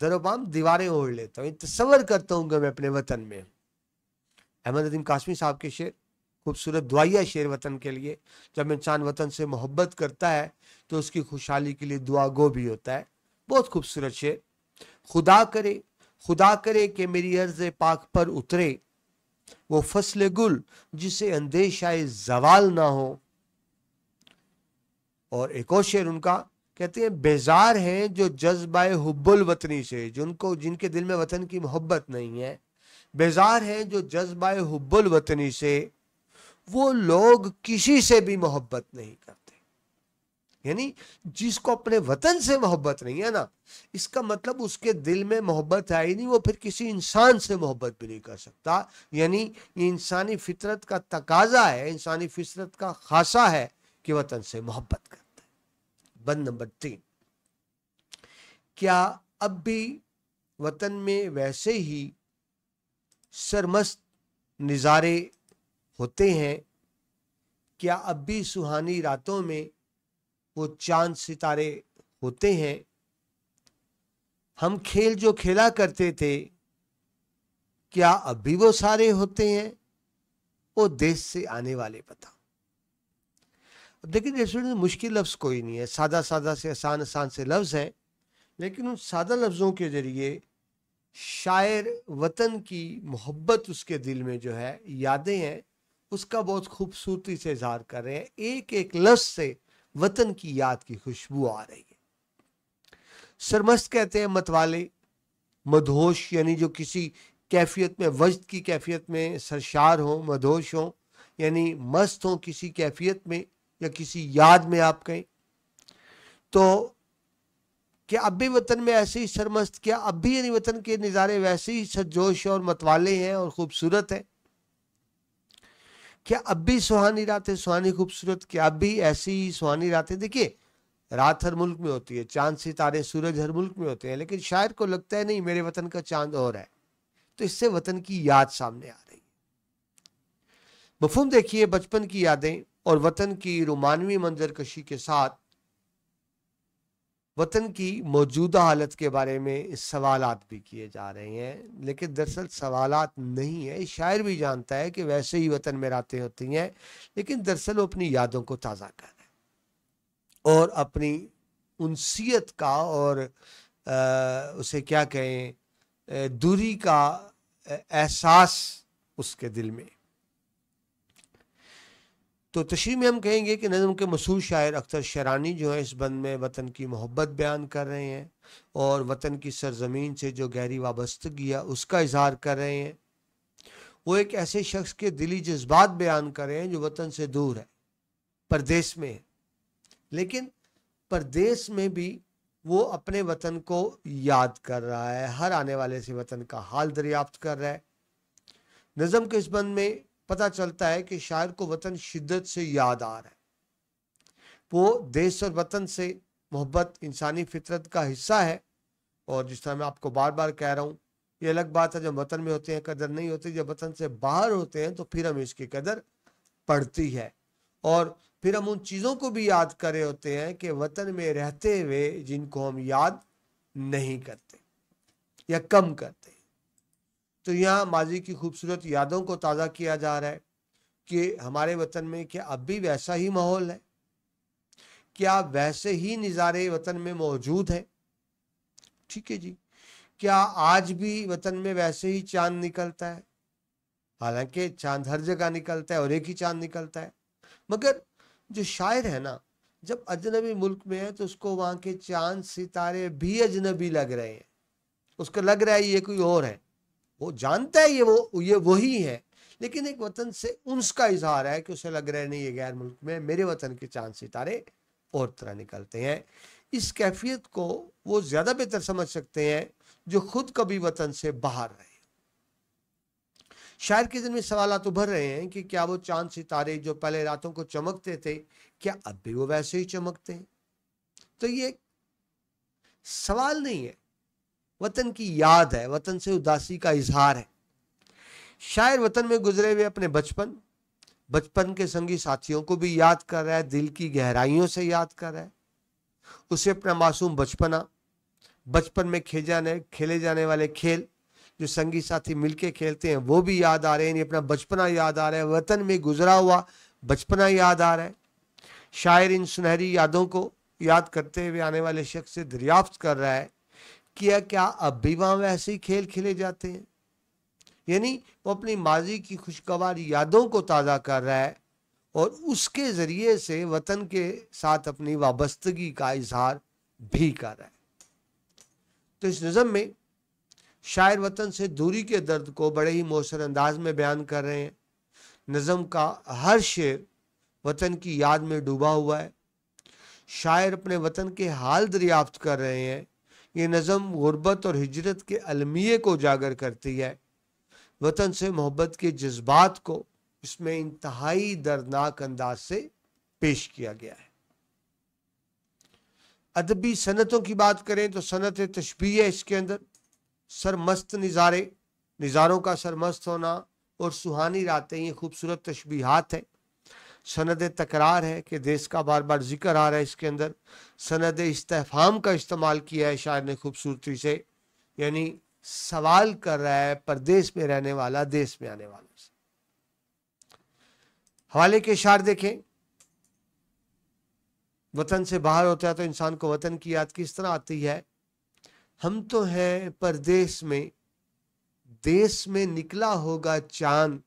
दरोबाम दीवारें ओढ़ लेता हूं, तस्वर करता हूं मैं अपने वतन में। अहमद नदीम कासमी साहब के शेर, खूबसूरत दुआया शेर वतन के लिए। जब इंसान वतन से मोहब्बत करता है तो उसकी खुशहाली के लिए दुआ गो भी होता है। बहुत खूबसूरत शेर। खुदा करे खुदा करे कि मेरी अर्ज़ पाक पर उतरे वो फसल गुल जिसे अंदेशाए जवाल ना हो। और एक और शेर उनका, कहते हैं बेजार हैं जो जज्बाए हुब्बुल वतनी से, जिनके दिल में वतन की मोहब्बत नहीं है। बेजार हैं जो जज्बाए हुब्बुल वतनी से, वो लोग किसी से भी मोहब्बत नहीं करते। यानी जिसको अपने वतन से मोहब्बत नहीं है ना, इसका मतलब उसके दिल में मोहब्बत है ही नहीं, वो फिर किसी इंसान से मोहब्बत भी नहीं कर सकता। यानी ये इंसानी फितरत का तकाजा है, इंसानी फितरत का खासा है कि वतन से मोहब्बत करता है। बंद नंबर 3, क्या अब भी वतन में वैसे ही सरमस्त नज़ारे होते हैं? क्या अब भी सुहानी रातों में वो चांद सितारे होते हैं? हम खेल जो खेला करते थे, क्या अब भी वो सारे होते हैं? वो देश से आने वाले पता। अब देखिए इसमें मुश्किल लफ्ज़ कोई नहीं है, सादा सादा से आसान आसान से लफ्ज़ हैं, लेकिन उन सादा लफ्ज़ों के ज़रिए शायर वतन की मोहब्बत उसके दिल में जो है, यादें हैं, उसका बहुत खूबसूरती से इजहार कर रहे हैं। एक एक लफ्ज़ से वतन की याद की खुशबू आ रही है। सरमस्त कहते हैं मतवाले, मदहोश यानी जो किसी कैफियत में, वजद की कैफियत में सरशार हो, मदहोश हो यानी मस्त हो किसी कैफियत में या किसी याद में आप कहें। तो क्या अब भी वतन में ऐसे ही सरमस्त, क्या अब भी यानी वतन के नज़ारे वैसे ही सरजोश और मतवाले हैं और खूबसूरत है? क्या अब भी सुहानी रातें, सुहानी खूबसूरत, क्या अब भी ऐसी सुहानी रातें? देखिए रात हर मुल्क में होती है, चांद सितारे सूरज हर मुल्क में होते हैं, लेकिन शायर को लगता है नहीं मेरे वतन का चांद और है, तो इससे वतन की याद सामने आ रही है। मफहूम देखिए, बचपन की यादें और वतन की रोमानवी मंजरकशी के साथ वतन की मौजूदा हालत के बारे में सवालात भी किए जा रहे हैं, लेकिन दरअसल सवालात नहीं है। शायर भी जानता है कि वैसे ही वतन में रातें होती हैं, लेकिन दरअसल वो अपनी यादों को ताज़ा कर रहे हैं और अपनी उनसियत का और उसे क्या कहें, दूरी का एहसास उसके दिल में। तो तशरीह में हम कहेंगे कि नज़म के मशहूर शायर अख्तर शरानी जो है इस बंद में वतन की मोहब्बत बयान कर रहे हैं और वतन की सरजमीन से जो गहरी वाबस्तगी है उसका इजहार कर रहे हैं। वो एक ऐसे शख्स के दिली जज्बात बयान कर रहे हैं जो वतन से दूर है, परदेश में है, लेकिन परदेश में भी वो अपने वतन को याद कर रहा है, हर आने वाले से वतन का हाल दरियाफ्त कर रहा है। नज़म के इस बंद में पता चलता है कि शायर को वतन शिद्दत से याद आ रहा है। वो देश और वतन से मोहब्बत इंसानी फितरत का हिस्सा है, और जिस तरह मैं आपको बार बार कह रहा हूँ, ये अलग बात है जब वतन में होते हैं कदर नहीं होती, जब वतन से बाहर होते हैं तो फिर हमें इसकी कदर पड़ती है। और फिर हम उन चीज़ों को भी याद कर रहे होते हैं कि वतन में रहते हुए जिनको हम याद नहीं करते या कम करते। तो यहाँ माजी की खूबसूरत यादों को ताज़ा किया जा रहा है कि हमारे वतन में क्या अब भी वैसा ही माहौल है, क्या वैसे ही नज़ारे वतन में मौजूद हैं? ठीक है जी, क्या आज भी वतन में वैसे ही चांद निकलता है? हालांकि चांद हर जगह निकलता है और एक ही चांद निकलता है, मगर जो शायर है ना, जब अजनबी मुल्क में है तो उसको वहाँ के चांद सितारे भी अजनबी लग रहे हैं, उसको लग रहा है ये कोई और है, वो जानता है ये वही है, लेकिन एक वतन से उनका इजहार है कि उसे लग रहा है नहीं ये गैर मुल्क में मेरे वतन के चांद सितारे और तरह निकलते हैं। इस कैफियत को वो ज़्यादा बेहतर समझ सकते हैं जो खुद कभी वतन से बाहर रहे। शायर के दिल में सवालात उभर रहे हैं कि क्या वो चांद सितारे जो पहले रातों को चमकते थे, क्या अब भी वो वैसे ही चमकते हैं? तो ये सवाल नहीं है, वतन की याद है, वतन से उदासी का इजहार है। शायर वतन में गुजरे हुए अपने बचपन के संगी साथियों को भी याद कर रहा है, दिल की गहराइयों से याद कर रहा है। उसे अपना मासूम बचपन में खेले जाने वाले खेल जो संगी साथी मिलके खेलते हैं वो भी याद आ रहे हैं, अपना बचपना याद आ रहा है, वतन में गुजरा हुआ बचपना याद आ रहा है। शायर इन सुनहरी यादों को याद करते हुए आने वाले शख्स से दरियाफ्त कर रहा है किया, क्या अब भी वहां वैसे ही खेल खेले जाते हैं? यानी वो अपनी माजी की खुशगवार यादों को ताज़ा कर रहा है और उसके ज़रिए से वतन के साथ अपनी वाबस्तगी का इजहार भी कर रहा है। तो इस नज़म में शायर वतन से दूरी के दर्द को बड़े ही मौसर अंदाज में बयान कर रहे हैं। नज़म का हर शेर वतन की याद में डूबा हुआ है। शायर अपने वतन के हाल दरियाफ्त कर रहे हैं। ये नज़म गुर्बत और हिजरत के अलमिये को उजागर करती है। वतन से मोहब्बत के जज्बात को इसमें इंतहाई दर्दनाक अंदाज से पेश किया गया है। अदबी सनतों की बात करें तो सनत तशबीह है इसके अंदर। सरमस्त नज़ारे, नज़ारों का सरमस्त होना और सुहानी रातें, ये खूबसूरत तशबीहात है। सनद तकरार है कि देश का बार बार जिक्र आ रहा है इसके अंदर। सनद इस्तेफाम का इस्तेमाल किया है शायर ने खूबसूरती से, यानी सवाल कर रहा है परदेश में रहने वाला देश में आने वालों से। हवाले के इशार देखें, वतन से बाहर होता है तो इंसान को वतन की याद किस तरह आती है। हम तो हैं परदेश में, देश में निकला होगा चांद।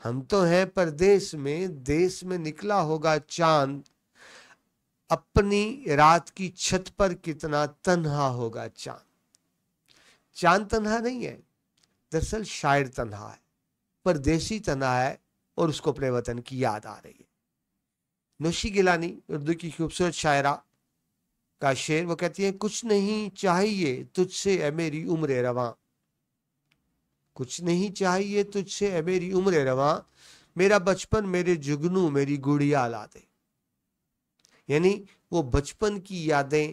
हम तो हैं परदेश में, देश में निकला होगा चांद। अपनी रात की छत पर कितना तन्हा होगा चांद। चांद तन्हा नहीं है, दरअसल शायर तन्हा है, परदेसी तन्हा है और उसको अपने वतन की याद आ रही है। नौशी गिलानी उर्दू की खूबसूरत शायरा का शेर, वो कहती है, कुछ नहीं चाहिए तुझसे ए मेरी उम्र रवां। कुछ नहीं चाहिए तुझसे ए मेरी उम्र रवां, मेरा बचपन मेरे जुगनू मेरी गुड़िया ला दे। यानी वो बचपन की यादें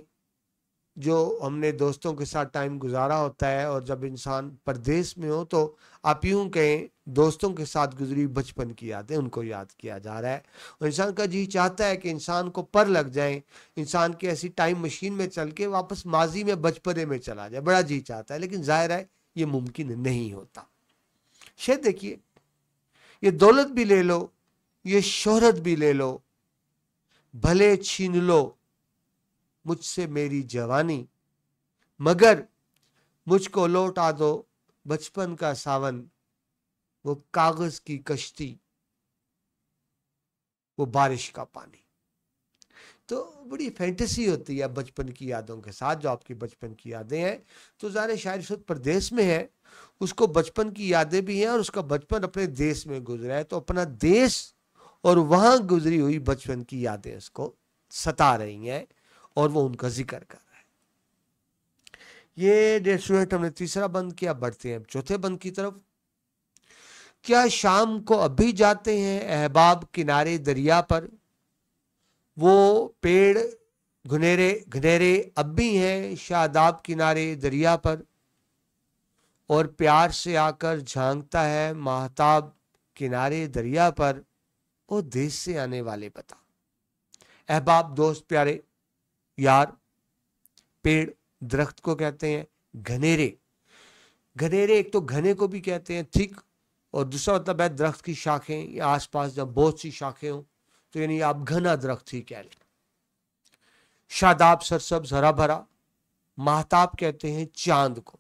जो हमने दोस्तों के साथ टाइम गुजारा होता है, और जब इंसान परदेश में हो तो आप यूं कहें दोस्तों के साथ गुजरी बचपन की यादें उनको याद किया जा रहा है। और इंसान का जी चाहता है कि इंसान को पर लग जाए, इंसान की ऐसी टाइम मशीन में चल के वापस माजी में बचपने में चला जाए, बड़ा जी चाहता है, लेकिन जाहिर है ये मुमकिन नहीं होता। शायद देखिए, ये दौलत भी ले लो, ये शोहरत भी ले लो, भले छीन लो मुझसे मेरी जवानी, मगर मुझको लौटा दो बचपन का सावन, वो कागज की कश्ती, वो बारिश का पानी। तो बड़ी फैंटेसी होती है बचपन की यादों के साथ, जो आपकी बचपन की यादें हैं। तो ज़ाहिर शायर इस वक्त प्रदेश में है, उसको बचपन की यादें भी हैं और उसका बचपन अपने देश में गुजरा है, तो अपना देश और वहां गुजरी हुई बचपन की यादें उसको सता रही हैं और वो उनका जिक्र कर रहा है। ये डेढ़ स्टूडेंट हमने तीसरा बंद किया, बढ़ते हैं चौथे बंद की तरफ। क्या शाम को अभी जाते हैं अहबाब किनारे दरिया पर, वो पेड़ घनेरे घनेरे अब भी हैं शादाब किनारे दरिया पर, और प्यार से आकर झांकता है महताब किनारे दरिया पर, ओ देश से आने वाले बता। अहबाब दोस्त प्यारे यार, पेड़ दरख्त को कहते हैं, घनेरे, घनेरे एक तो घने को भी कहते हैं थिक, और दूसरा मतलब है दरख्त की शाखें या आसपास जब बहुत सी शाखें हों तो यानी आप घना दरख्त ही कह लें। शादाब सरसब्ज हरा भरा, महताब कहते हैं चांद को,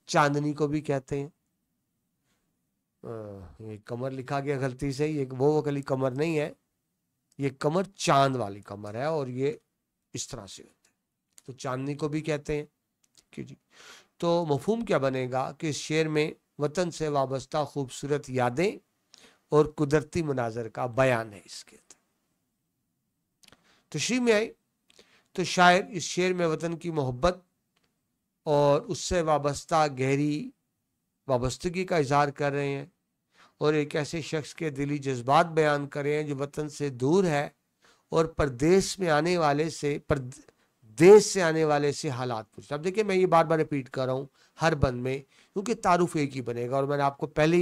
चांदनी को भी कहते हैं। ये कमर लिखा गया गलती से, ये वो वाली कमर नहीं है, ये कमर चांद वाली कमर है और ये इस तरह से होता है, तो चांदनी को भी कहते हैं। ठीक जी, तो मफहूम क्या बनेगा कि इस शेर में वतन से वाबस्ता खूबसूरत यादें और कुदरती मुनाजर का बयान है इसके अंदर। तशरीह में आए तो शायर इस शेर में वतन की मोहब्बत और उससे वाबस्ता गहरी वाबस्तगी का इजहार कर रहे हैं, और एक ऐसे शख्स के दिली जज्बात बयान कर रहे हैं जो वतन से दूर है और परदेश में आने वाले से देश से आने वाले से हालात पूछता। अब देखिए, मैं ये बार बार रिपीट कर रहा हूँ हर बंद में, क्योंकि तारुफ एक ही बनेगा, और मैंने आपको पहले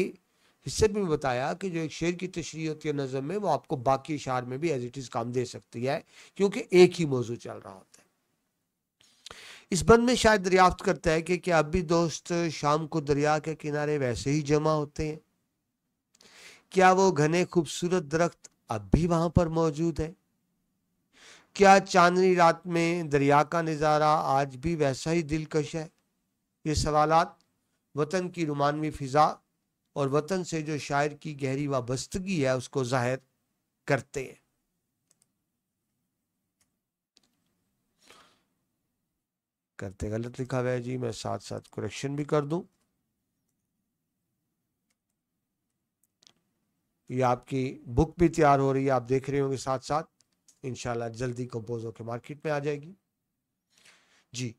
हिस्से में बताया कि जो एक शेर की तशरीह होती है नज़म में, वो आपको बाकी इशार में भी एज इट इज़ काम दे सकती है, क्योंकि एक ही मौजू चल रहा होता है। इस बंद में शायद दरियाफ्त करता है कि क्या अब भी दोस्त शाम को दरिया के किनारे वैसे ही जमा होते हैं? क्या वो घने खूबसूरत दरख्त अब भी वहां पर मौजूद है? کیا چاندنی رات میں دریا کا نظارہ آج بھی ویسا ہی دلکش ہے؟ یہ سوالات وطن کی رومانوی فضا اور وطن سے جو شاعر کی گہری وابستگی ہے اس کو ظاہر کرتے ہیں۔ کرتے غلط لکھا ہوا ہے جی، میں ساتھ ساتھ کریکشن بھی کر دوں۔ یہ آپ کی بک بھی تیار ہو رہی ہے، آپ دیکھ رہے ہوں گے ساتھ ساتھ، انشاءاللہ جلدی کمپوز ہو کے مارکیٹ میں آ جائے گی۔ جی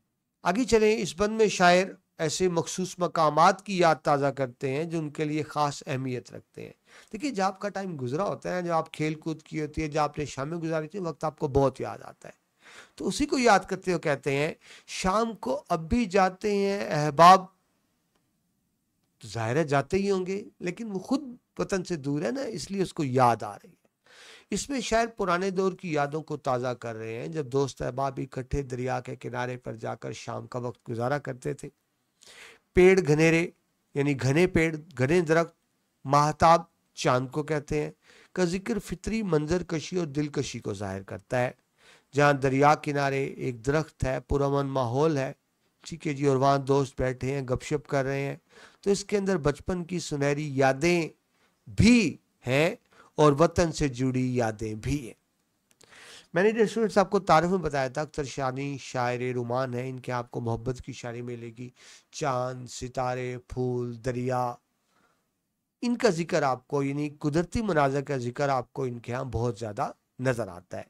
آگے چلیں۔ اس بند میں شاعر ایسے مخصوص مقامات کی یاد تازہ کرتے ہیں جو ان کے لیے خاص اہمیت رکھتے ہیں۔ دیکھیے جب آپ کا ٹائم گزرا ہوتا ہے، جب آپ کھیل کود کی ہوتی ہے، جب آپ نے شامیں گزاری تھی، وقت آپ کو بہت یاد آتا ہے، تو اسی کو یاد کرتے ہوئے کہتے ہیں شام کو اب بھی جاتے ہیں احباب، تو ظاہر ہے جاتے ہی ہوں گے، لیکن وہ خود وطن سے دور ہے نا، اس لیے اس کو یاد آ رہی ہے۔ اس میں شاعر پرانے دور کی یادوں کو تازہ کر رہے ہیں، جب دوست احباب اکٹھے دریا کے کنارے پر جا کر شام کا وقت گزارا کرتے تھے۔ پیڑ گھنیرے یعنی گھنے پیڑ، گھنے درخت، ماہتاب چاند کو کہتے ہیں کا ذکر فطری منظر کشی اور دلکشی کو ظاہر کرتا ہے۔ جہاں دریا کنارے ایک درخت ہے، پرامن ماحول ہے، ٹھیک ہے جی، اور وہاں دوست بیٹھے ہیں، گپ شپ کر رہے ہیں، تو اس کے اندر بچپن کی سنہری یادیں بھی ہیں اور وطن سے جڑی یادیں بھی ہیں۔ میں نے جو اسٹوڈنٹ صاحب کو تعارف میں بتایا تھا، اختر شانی شاعر رومان ہیں، ان کے آپ کو محبت کی شاعری ملے گی، چاند، ستارے، پھول، دریا، ان کا ذکر آپ کو، یعنی قدرتی مناظر کا ذکر آپ کو ان کے ہاں بہت زیادہ نظر آتا ہے،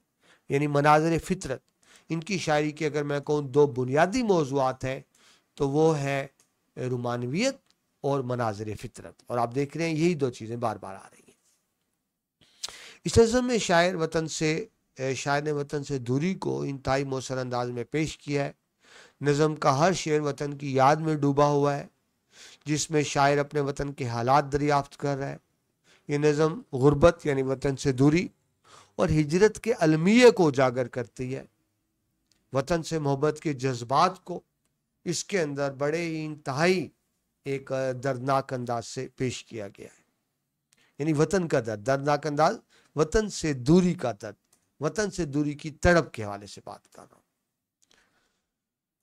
یعنی مناظر فطرت۔ ان کی شاعری کے اگر میں کہوں دو بنیادی موضوعات ہیں تو وہ ہے رومانویت اور مناظر فطرت، اور آپ دیکھ رہے ہیں یہی دو چیزیں بار بار آ رہی ہیں۔ اس نظم میں شاعر نے وطن سے دوری کو انتہائی مؤثر انداز میں پیش کیا ہے۔ نظم کا ہر شعر وطن کی یاد میں ڈوبا ہوا ہے، جس میں شاعر اپنے وطن کے حالات دریافت کر رہا ہے۔ یہ نظم غربت یعنی وطن سے دوری اور ہجرت کے المیے کو اجاگر کرتی ہے۔ وطن سے محبت کے جذبات کو اس کے اندر بڑے ہی انتہائی ایک دردناک انداز سے پیش کیا گیا ہے، یعنی وطن کا درد، دردناک انداز، وطن سے دوری کا درد، وطن سے دوری کی تڑپ کے حوالے سے بات کر رہا ہوں۔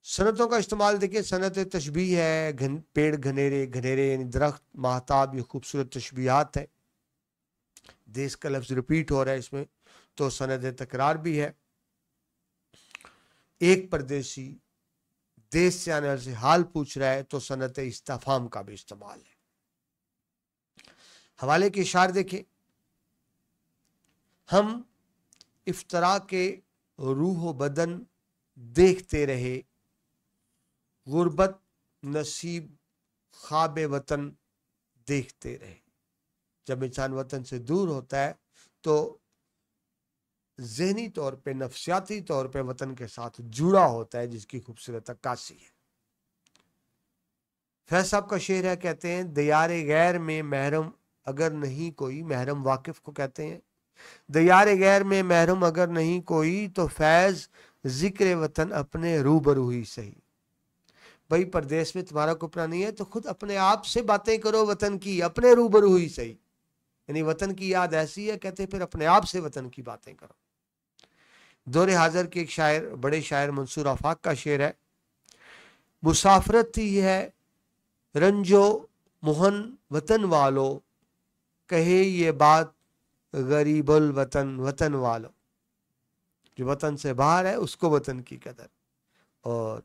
صنعتوں کا استعمال دیکھیں، صنعت تشبیہ ہے، پیڑ گھنیرے، گھنیرے یعنی درخت، ماہتاب، یہ خوبصورت تشبیہات ہیں۔ دیس کا لفظ ریپیٹ ہو رہا ہے اس میں، تو صنعت تکرار بھی ہے۔ ایک پردیسی دیس سے آنے والے سے حال پوچھ رہا ہے تو صنعت استفہام کا بھی استعمال ہے۔ حوالے کے اشعار دیکھیں، ہم افطرا کے روح و بدن دیکھتے رہے، غربت نصیب خواب وطن دیکھتے رہے۔ جب انسان وطن سے دور ہوتا ہے تو ذہنی طور پہ، نفسیاتی طور پہ وطن کے ساتھ جڑا ہوتا ہے، جس کی خوبصورت عکاسی ہے۔ فیض صاحب کا شعر ہے، کہتے ہیں دیار غیر میں محرم اگر نہیں کوئی، محرم واقف کو کہتے ہیں، دیار غیر میں محرم اگر نہیں کوئی تو فیض ذکر وطن اپنے روبرو ہی صحیح۔ بھائی پردیس میں تمہارا کوپرا نہیں ہے تو خود اپنے آپ سے باتیں کرو وطن کی، اپنے روبرو ہی صحیح، یعنی وطن کی یاد ایسی ہے، کہتے پھر اپنے آپ سے وطن کی باتیں کرو۔ دور حاضر کے ایک شاعر، بڑے شاعر منصور آفاق کا شعر ہے، مسافرت ہی ہے رنجو مہن وطن والو، کہے یہ بات غریب الوطن وطن والو۔ جو وطن سے باہر ہے اس کو وطن کی قدر، اور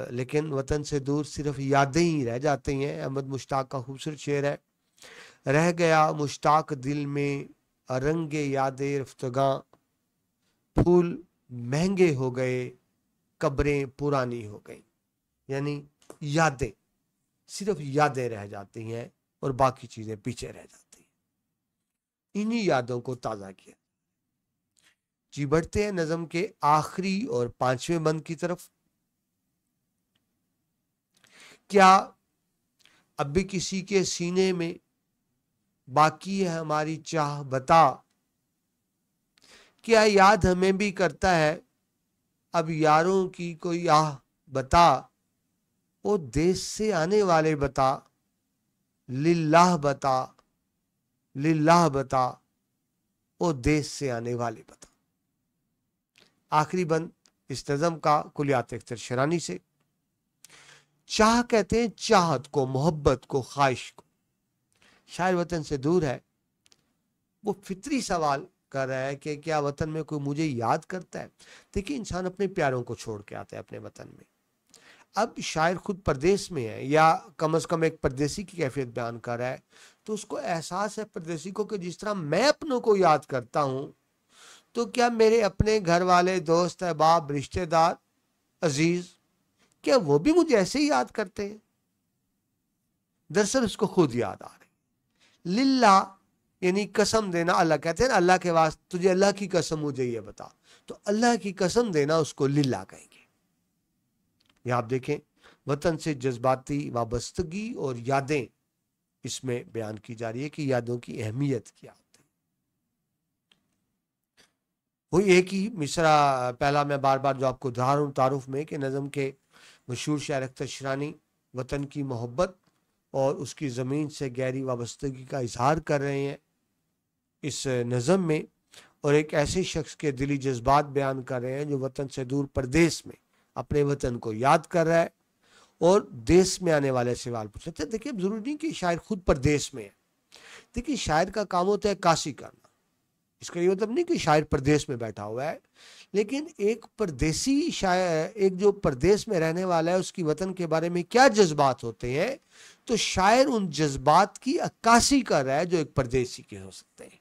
لیکن وطن سے دور صرف یادیں ہی رہ جاتی ہیں۔ احمد مشتاق کا خوبصورت شعر ہے، رہ گیا مشتاق دل میں رنگ یاد رفتگاں، پھول مہنگے ہو گئے قبریں پرانی ہو گئیں، یعنی یادیں، صرف یادیں رہ جاتی ہیں اور باقی چیزیں پیچھے رہ جاتی ہیں۔ انہی یادوں کو تازہ کیا۔ جی بڑھتے ہیں نظم کے آخری اور 5ویں بند کی طرف۔ کیا اب بھی کسی کے سینے میں باقی ہے ہماری چاہ بتا، کیا یاد ہمیں بھی کرتا ہے اب یاروں کی کوئی آہ بتا، او دیس سے آنے والے بتا، للہ بتا، للہ بتا، او دیس سے آنے والے بتا۔ आखिरी बंद इस नज़म का कुलियात अख्तर शरानी से। चाह कहते हैं चाहत को, मोहब्बत को, ख्वाहिश को। शायर वतन से दूर है, वो फितरी सवाल कर रहा है कि क्या वतन में कोई मुझे याद करता है। देखिए, इंसान अपने प्यारों को छोड़ के आता है अपने वतन में। अब शायर खुद परदेश में है, या कम से कम एक परदेसी की कैफियत बयान कर रहा है, तो उसको एहसास है परदेसी को कि जिस तरह मैं अपनों को याद करता हूं, तो क्या मेरे अपने घर वाले, दोस्त, अहबाब, रिश्तेदार, अजीज, क्या वो भी मुझे ऐसे ही याद करते हैं। दरअसल उसको खुद याद आ रही। लिल्ला यानी कसम देना। अल्लाह कहते हैं ना, अल्लाह के वास्ते तुझे अल्लाह की कसम मुझे ये बता, तो अल्लाह की कसम देना उसको लिल्ला कहेंगे। यहां आप देखें, वतन से जज्बाती वाबस्तगी और यादें इसमें बयान की जा रही है कि यादों की अहमियत क्या होती है। वही एक ही मिसरा पहला मैं बार बार जो आपको उदाहरण तारुफ में कि नज़म के मशहूर शायर अख्तर शरानी वतन की मोहब्बत और उसकी ज़मीन से गहरी वाबस्तगी का इजहार कर रहे हैं इस नज़म में, और एक ऐसे शख्स के दिली जज्बात बयान कर रहे हैं जो वतन से दूर परदेश में अपने वतन को याद कर रहा है और देश में आने वाले सवाल पूछ रहे थे। देखिए, जरूरी नहीं कि शायर खुद परदेश में है। देखिए, शायर का काम होता है काशी करना। इसका ये मतलब नहीं कि शायर परदेश में बैठा हुआ है, लेकिन एक परदेसी शायर, एक जो परदेश में रहने वाला है, उसकी वतन के बारे में क्या जज्बात होते हैं, तो शायर उन जज्बात की अक्कासी कर रहा है जो एक परदेसी के हो सकते हैं।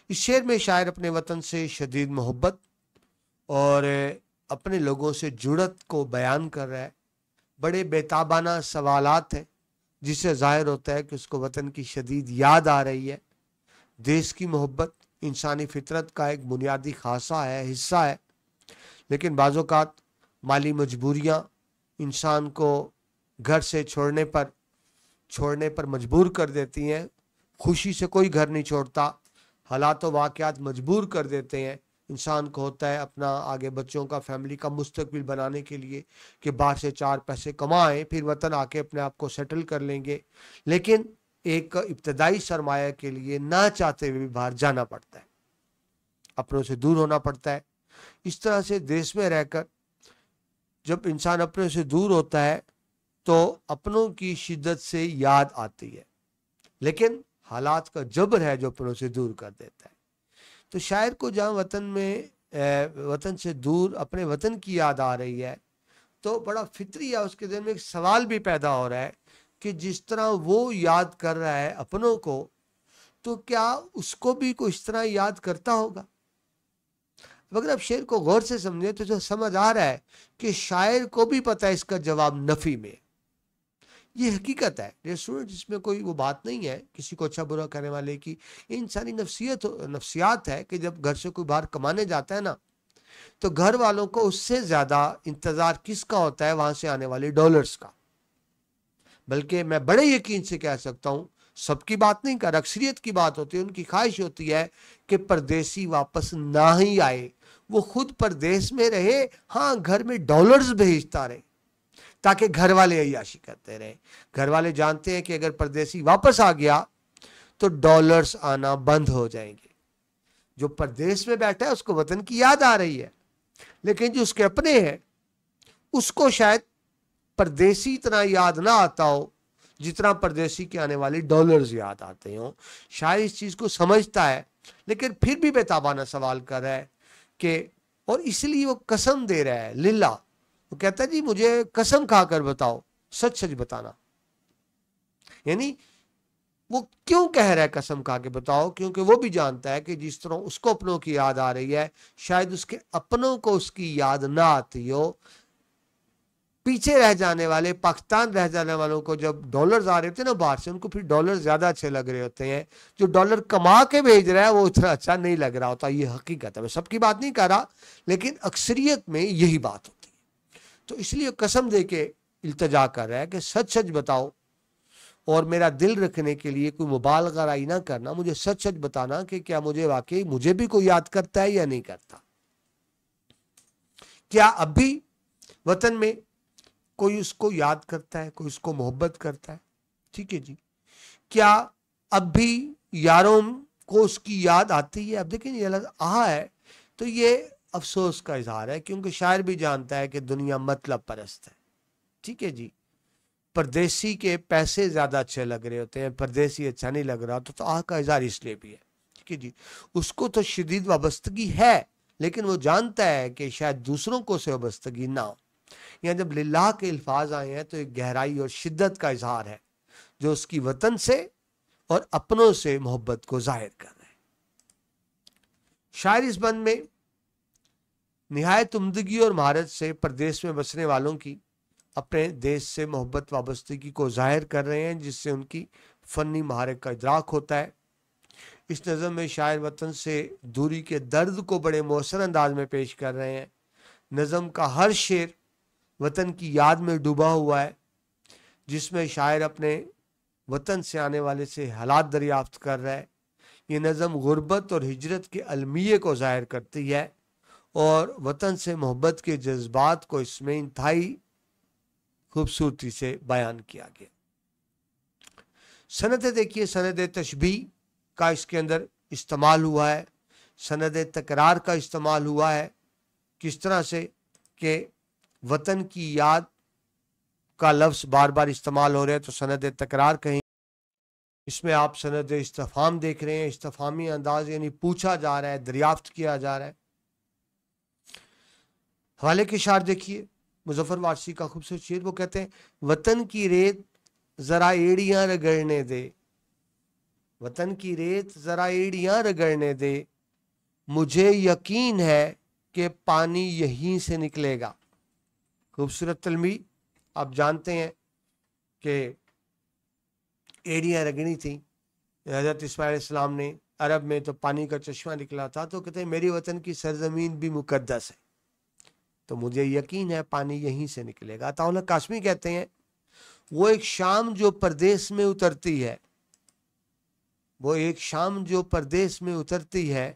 इस शेर में शायर अपने वतन से शदीद मोहब्बत और अपने लोगों से जुड़त को बयान कर रहा है। बड़े बेताबाना सवालात हैं जिससे जाहिर होता है कि उसको वतन की शदीद याद आ रही है। देश की मोहब्बत इंसानी फितरत का एक बुनियादी खासा है, हिस्सा है, लेकिन बाज़-औक़ात माली मजबूरियाँ इंसान को घर से छोड़ने पर मजबूर कर देती हैं। खुशी से कोई घर नहीं छोड़ता, हालात व वाक़यात मजबूर कर देते हैं। इंसान को होता है अपना आगे बच्चों का, फैमिली का मुस्तकबिल बनाने के लिए कि बाहर से 4 पैसे कमाएं, फिर वतन आके अपने आप को सेटल कर लेंगे, लेकिन एक इब्तदाई सरमाया के लिए ना चाहते हुए भी बाहर जाना पड़ता है, अपनों से दूर होना पड़ता है। इस तरह से देश में रहकर जब इंसान अपने से दूर होता है तो अपनों की शिद्दत से याद आती है, लेकिन हालात का जबर है जो अपनों से दूर कर देता है। तो शायर को जहाँ वतन से दूर अपने वतन की याद आ रही है, तो बड़ा फितरी है, उसके दिल में एक सवाल भी पैदा हो रहा है कि जिस तरह वो याद कर रहा है अपनों को, तो क्या उसको भी कोई इस तरह याद करता होगा। अगर आप शेर को गौर से समझे तो जो समझ आ रहा है कि शायर को भी पता है इसका जवाब नफी में। ये हकीकत है स्टूडेंट, जिसमें कोई वो बात नहीं है किसी को अच्छा बुरा करने वाले की। इंसानी नफ्सियात है कि जब घर से कोई बाहर कमाने जाता है ना, तो घर वालों को उससे ज्यादा इंतजार किसका होता है, वहां से आने वाले डॉलर्स का। बल्कि मैं बड़े यकीन से कह सकता हूं, सबकी बात नहीं कर, अक्सरियत की बात होती है, उनकी ख्वाहिश होती है कि परदेसी वापस ना ही आए, वो खुद परदेश में रहे, हाँ घर में डॉलर्स भेजता रहे ताकि घर वाले अय्याशी करते रहे। घर वाले जानते हैं कि अगर परदेसी वापस आ गया तो डॉलर्स आना बंद हो जाएंगे। जो परदेश में बैठा है उसको वतन की याद आ रही है, लेकिन जो उसके अपने हैं उसको शायद परदेसी इतना याद ना आता हो जितना परदेसी के आने वाले डॉलर्स याद आते हो। शायद इस चीज को समझता है, लेकिन फिर भी बेताबाना सवाल कर रहा है कि, और इसलिए वो कसम दे रहा है लिल्ला। वो कहता है जी मुझे कसम खाकर बताओ, सच सच बताना। यानी वो क्यों कह रहा है कसम खा के बताओ, क्योंकि वो भी जानता है कि जिस तरह उसको अपनों की याद आ रही है, शायद उसके अपनों को उसकी याद ना आती हो। पीछे रह जाने वाले, पाकिस्तान रह जाने वालों को जब डॉलर्स आ रहे होते हैं ना बाहर से, उनको फिर डॉलर ज्यादा अच्छे लग रहे होते हैं। जो डॉलर कमा के भेज रहा है वो उतना अच्छा नहीं लग रहा होता। ये हकीकत है, मैं सबकी बात नहीं कर रहा, लेकिन अक्सरियत में यही बात होती है। तो इसलिए कसम दे के इल्तजा कर रहा है कि सच सच बताओ, और मेरा दिल रखने के लिए कोई मुबालगराई ना करना, मुझे सच सच बताना कि क्या मुझे वाकई मुझे भी कोई याद करता है या नहीं करता। क्या अब भी वतन में कोई उसको याद करता है, कोई उसको मोहब्बत करता है? ठीक है जी। क्या अब भी यारों को उसकी याद आती है? अब देखिए ये लफ्ज़ आ है, تو یہ افسوس کا اظہار ہے، کیونکہ شاعر بھی جانتا ہے کہ دنیا مطلب پرست ہے، ٹھیک ہے جی، پردیسی کے پیسے زیادہ اچھے لگ رہے ہوتے ہیں، پردیسی اچھا نہیں لگ رہا، تو آہ کا اظہار اس لیے بھی ہے، ٹھیک ہے جی، اس کو تو شدید وابستگی ہے، لیکن وہ جانتا ہے کہ شاید دوسروں کو سے وابستگی نہ ہو۔ یہاں جب للہ کے الفاظ آئے ہیں تو ایک گہرائی اور شدت کا اظہار ہے جو اس کی وطن سے اور اپنوں سے محبت کو ظاہر کر رہے ہیں۔ شاعر اس بند میں نہایت عمدگی اور مہارت سے پردیس میں بسنے والوں کی اپنے دیش سے محبت وابستگی کو ظاہر کر رہے ہیں، جس سے ان کی فنی مہارت کا ادراک ہوتا ہے۔ اس نظم میں شاعر وطن سے دوری کے درد کو بڑے مؤثر انداز میں پیش کر رہے ہیں۔ نظم کا ہر شعر وطن کی یاد میں ڈوبا ہوا ہے، جس میں شاعر اپنے وطن سے آنے والے سے حالات دریافت کر رہا ہے۔ یہ نظم غربت اور ہجرت کے المیے کو ظاہر کرتی ہے اور وطن سے محبت کے جذبات کو اس میں انتہائی خوبصورتی سے بیان کیا گیا۔ سند دیکھیے، سند تشبیہ کا اس کے اندر استعمال ہوا ہے، سند تکرار کا استعمال ہوا ہے، کس طرح سے کہ وطن کی یاد کا لفظ بار بار استعمال ہو رہا ہے تو سند تکرار کہیں۔ اس میں آپ سند استفہام دیکھ رہے ہیں، استفہامی انداز، یعنی پوچھا جا رہا ہے، دریافت کیا جا رہا ہے۔ حوالے کے اشعار دیکھیے، مظفر وارسی کا خوبصورت شعر، وہ کہتے ہیں وطن کی ریت ذرا ایڑیاں رگڑنے دے، وطن کی ریت ذرا ایڑیاں رگڑنے دے، مجھے یقین ہے کہ پانی یہیں سے نکلے گا۔ خوبصورت تلمیح، آپ جانتے ہیں کہ ایڑیاں رگڑی تھیں حضرت اسماعیل علیہ السلام نے عرب میں، تو پانی کا چشمہ نکلا تھا، تو کہتے ہیں میری وطن کی سرزمین بھی مقدس ہے، تو مجھے یقین ہے پانی یہیں سے نکلے گا۔ عطا اللہ قاسمی کہتے ہیں وہ ایک شام جو پردیس میں اترتی ہے، وہ ایک شام جو پردیس میں اترتی ہے،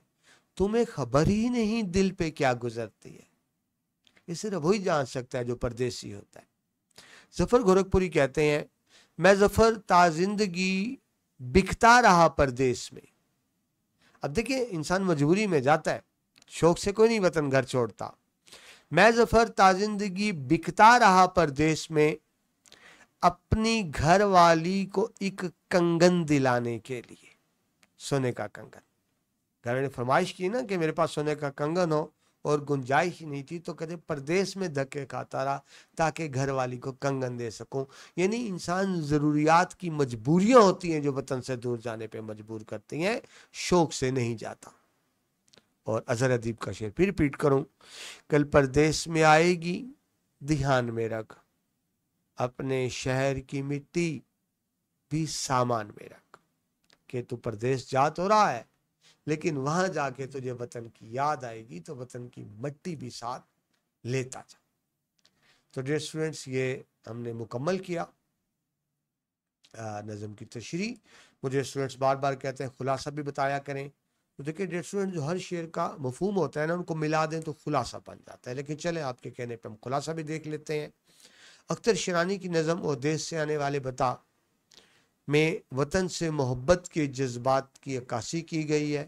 تمہیں خبر ہی نہیں دل پہ کیا گزرتی ہے۔ یہ صرف وہی جان سکتا ہے جو پردیسی ہوتا ہے۔ ظفر گورکھپوری کہتے ہیں میں ظفر تا زندگی بکتا رہا پردیس میں۔ اب دیکھیں انسان مجبوری میں جاتا ہے، شوق سے کوئی نہیں وطن گھر چھوڑتا۔ میں ظفر تا زندگی بکتا رہا پردیس میں، اپنی گھر والی کو ایک کنگن دلانے کے لیے، سونے کا کنگن۔ گھر نے فرمائش کی نا کہ میرے پاس سونے کا کنگن ہو، اور گنجائش نہیں تھی، تو کہتے پردیس میں دھکے کھاتا رہا تاکہ گھر والی کو کنگن دے سکوں۔ یعنی انسان ضروریات کی مجبوریاں ہوتی ہیں جو وطن سے دور جانے پہ مجبور کرتی ہیں، شوق سے نہیں جاتا۔ اور اظہر ادیب کا شعر پھر ریپیٹ کروں، کل پردیس میں آئے گی دھیان میں رکھ، اپنے شہر کی مٹی بھی سامان میں رکھ، کہ تو پردیس جا تو رہا ہے لیکن وہاں جا کے تجھے وطن کی یاد آئے گی تو وطن کی مٹی بھی ساتھ لیتا جا۔ تو ڈیئر اسٹوڈنٹس، یہ ہم نے مکمل کیا نظم کی تشریح۔ مجھے اسٹوڈنٹس بار بار کہتے ہیں خلاصہ بھی بتایا کریں، تو دیکھیں ڈیئر اسٹوڈنٹ جو ہر شعر کا مفہوم ہوتا ہے نا، ان کو ملا دیں تو خلاصہ بن جاتا ہے، لیکن چلیں آپ کے کہنے پہ ہم خلاصہ بھی دیکھ لیتے ہیں۔ اختر شیرانی کی نظم اور دیس سے آنے والے بتا میں وطن سے محبت کے جذبات کی عکاسی کی گئی ہے۔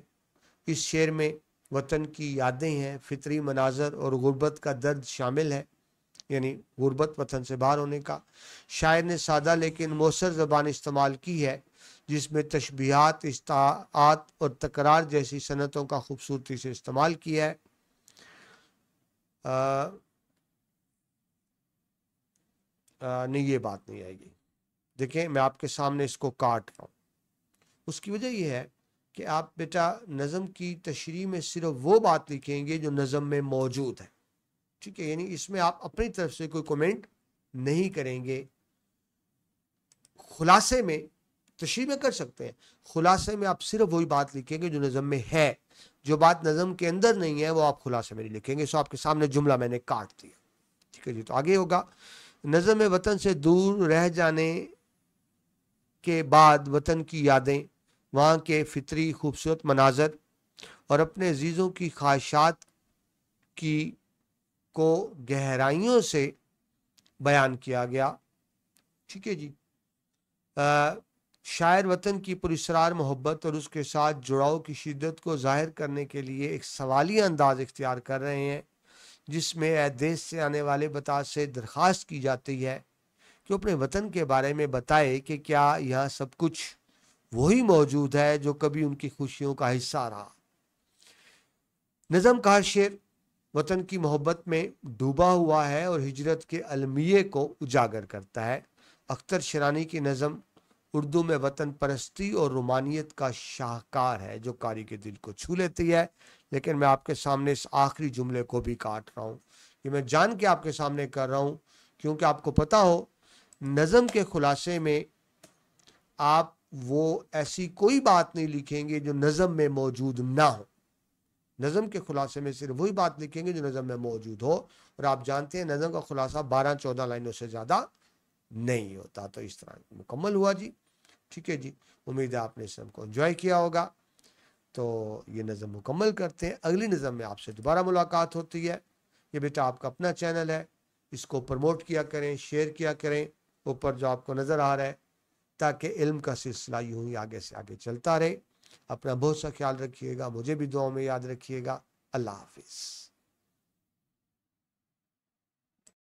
اس شعر میں وطن کی یادیں ہیں، فطری مناظر اور غربت کا درد شامل ہے، یعنی غربت، وطن سے باہر ہونے کا۔ شاعر نے سادہ لیکن مؤثر زبان استعمال کی ہے، جس میں تشبیہات، استعارات اور تکرار جیسی صنعتوں کا خوبصورتی سے استعمال کیا ہے۔ نہیں، یہ بات نہیں آئے گی، دیکھیں میں آپ کے سامنے اس کو کاٹ رہا ہوں۔ اس کی وجہ یہ ہے کہ آپ بیٹا نظم کی تشریح میں صرف وہ بات لکھیں گے جو نظم میں موجود ہے، ٹھیک ہے، یعنی اس میں آپ اپنی طرف سے کوئی کومنٹ نہیں کریں گے۔ خلاصے میں تشریح میں کر سکتے ہیں، خلاصے میں آپ صرف وہی بات لکھیں گے جو نظم میں ہے، جو بات نظم کے اندر نہیں ہے وہ آپ خلاصے میں نہیں لکھیں گے۔ سو آپ کے سامنے جملہ میں نے کاٹ دیا، ٹھیک ہے جی۔ تو آگے ہوگا، نظم میں وطن سے دور رہ جانے کے بعد وطن کی یادیں، وہاں کے فطری خوبصورت مناظر اور اپنے عزیزوں کی خواہشات کی کو گہرائیوں سے بیان کیا گیا، ٹھیک ہے جی۔ शायर वतन की पुरस्रार मोहब्बत और उसके साथ जुड़ाव की शिद्दत को जाहिर करने के लिए एक सवालिया अंदाज इख्तियार कर रहे हैं, जिसमें ए देश से आने वाले बता से दरख्वास्त की जाती है कि अपने वतन के बारे में बताए कि क्या यहाँ सब कुछ वही मौजूद है जो कभी उनकी खुशियों का हिस्सा रहा। नज़म का शेर वतन की मोहब्बत में डूबा हुआ है और हिजरत के अलमिये को उजागर करता है। अख्तर शिरानी की नज़म उर्दू में वतन परस्ती और रोमानियत का शाहकार है जो कारी के दिल को छू लेती है। लेकिन मैं आपके सामने इस आखिरी जुमले को भी काट रहा हूँ, ये मैं जान के आपके सामने कर रहा हूँ, क्योंकि आपको पता हो नज़म के खुलासे में आप वो ऐसी कोई बात नहीं लिखेंगे जो नज़म में मौजूद ना हो। नज़म के खुलासे में सिर्फ वही बात लिखेंगे जो नज़म में मौजूद हो, और आप जानते हैं नज़म का खुलासा 12-14 लाइनों से ज़्यादा नहीं होता। तो इस तरह मुकम्मल हुआ जी। ठीक है जी, उम्मीद है आपने इस नज़म को एंजॉय किया होगा। तो ये नज़म मुकम्मल करते हैं, अगली नज़म में आपसे दोबारा मुलाकात होती है। ये बेटा आपका अपना चैनल है, इसको प्रमोट किया करें, शेयर किया करें ऊपर जो आपको नज़र आ रहा है, ताकि इल्म का सिलसिला यूं ही आगे से आगे चलता रहे। अपना बहुत सा ख्याल रखिएगा, मुझे भी दुआओं में याद रखिएगा। अल्लाह हाफिज़।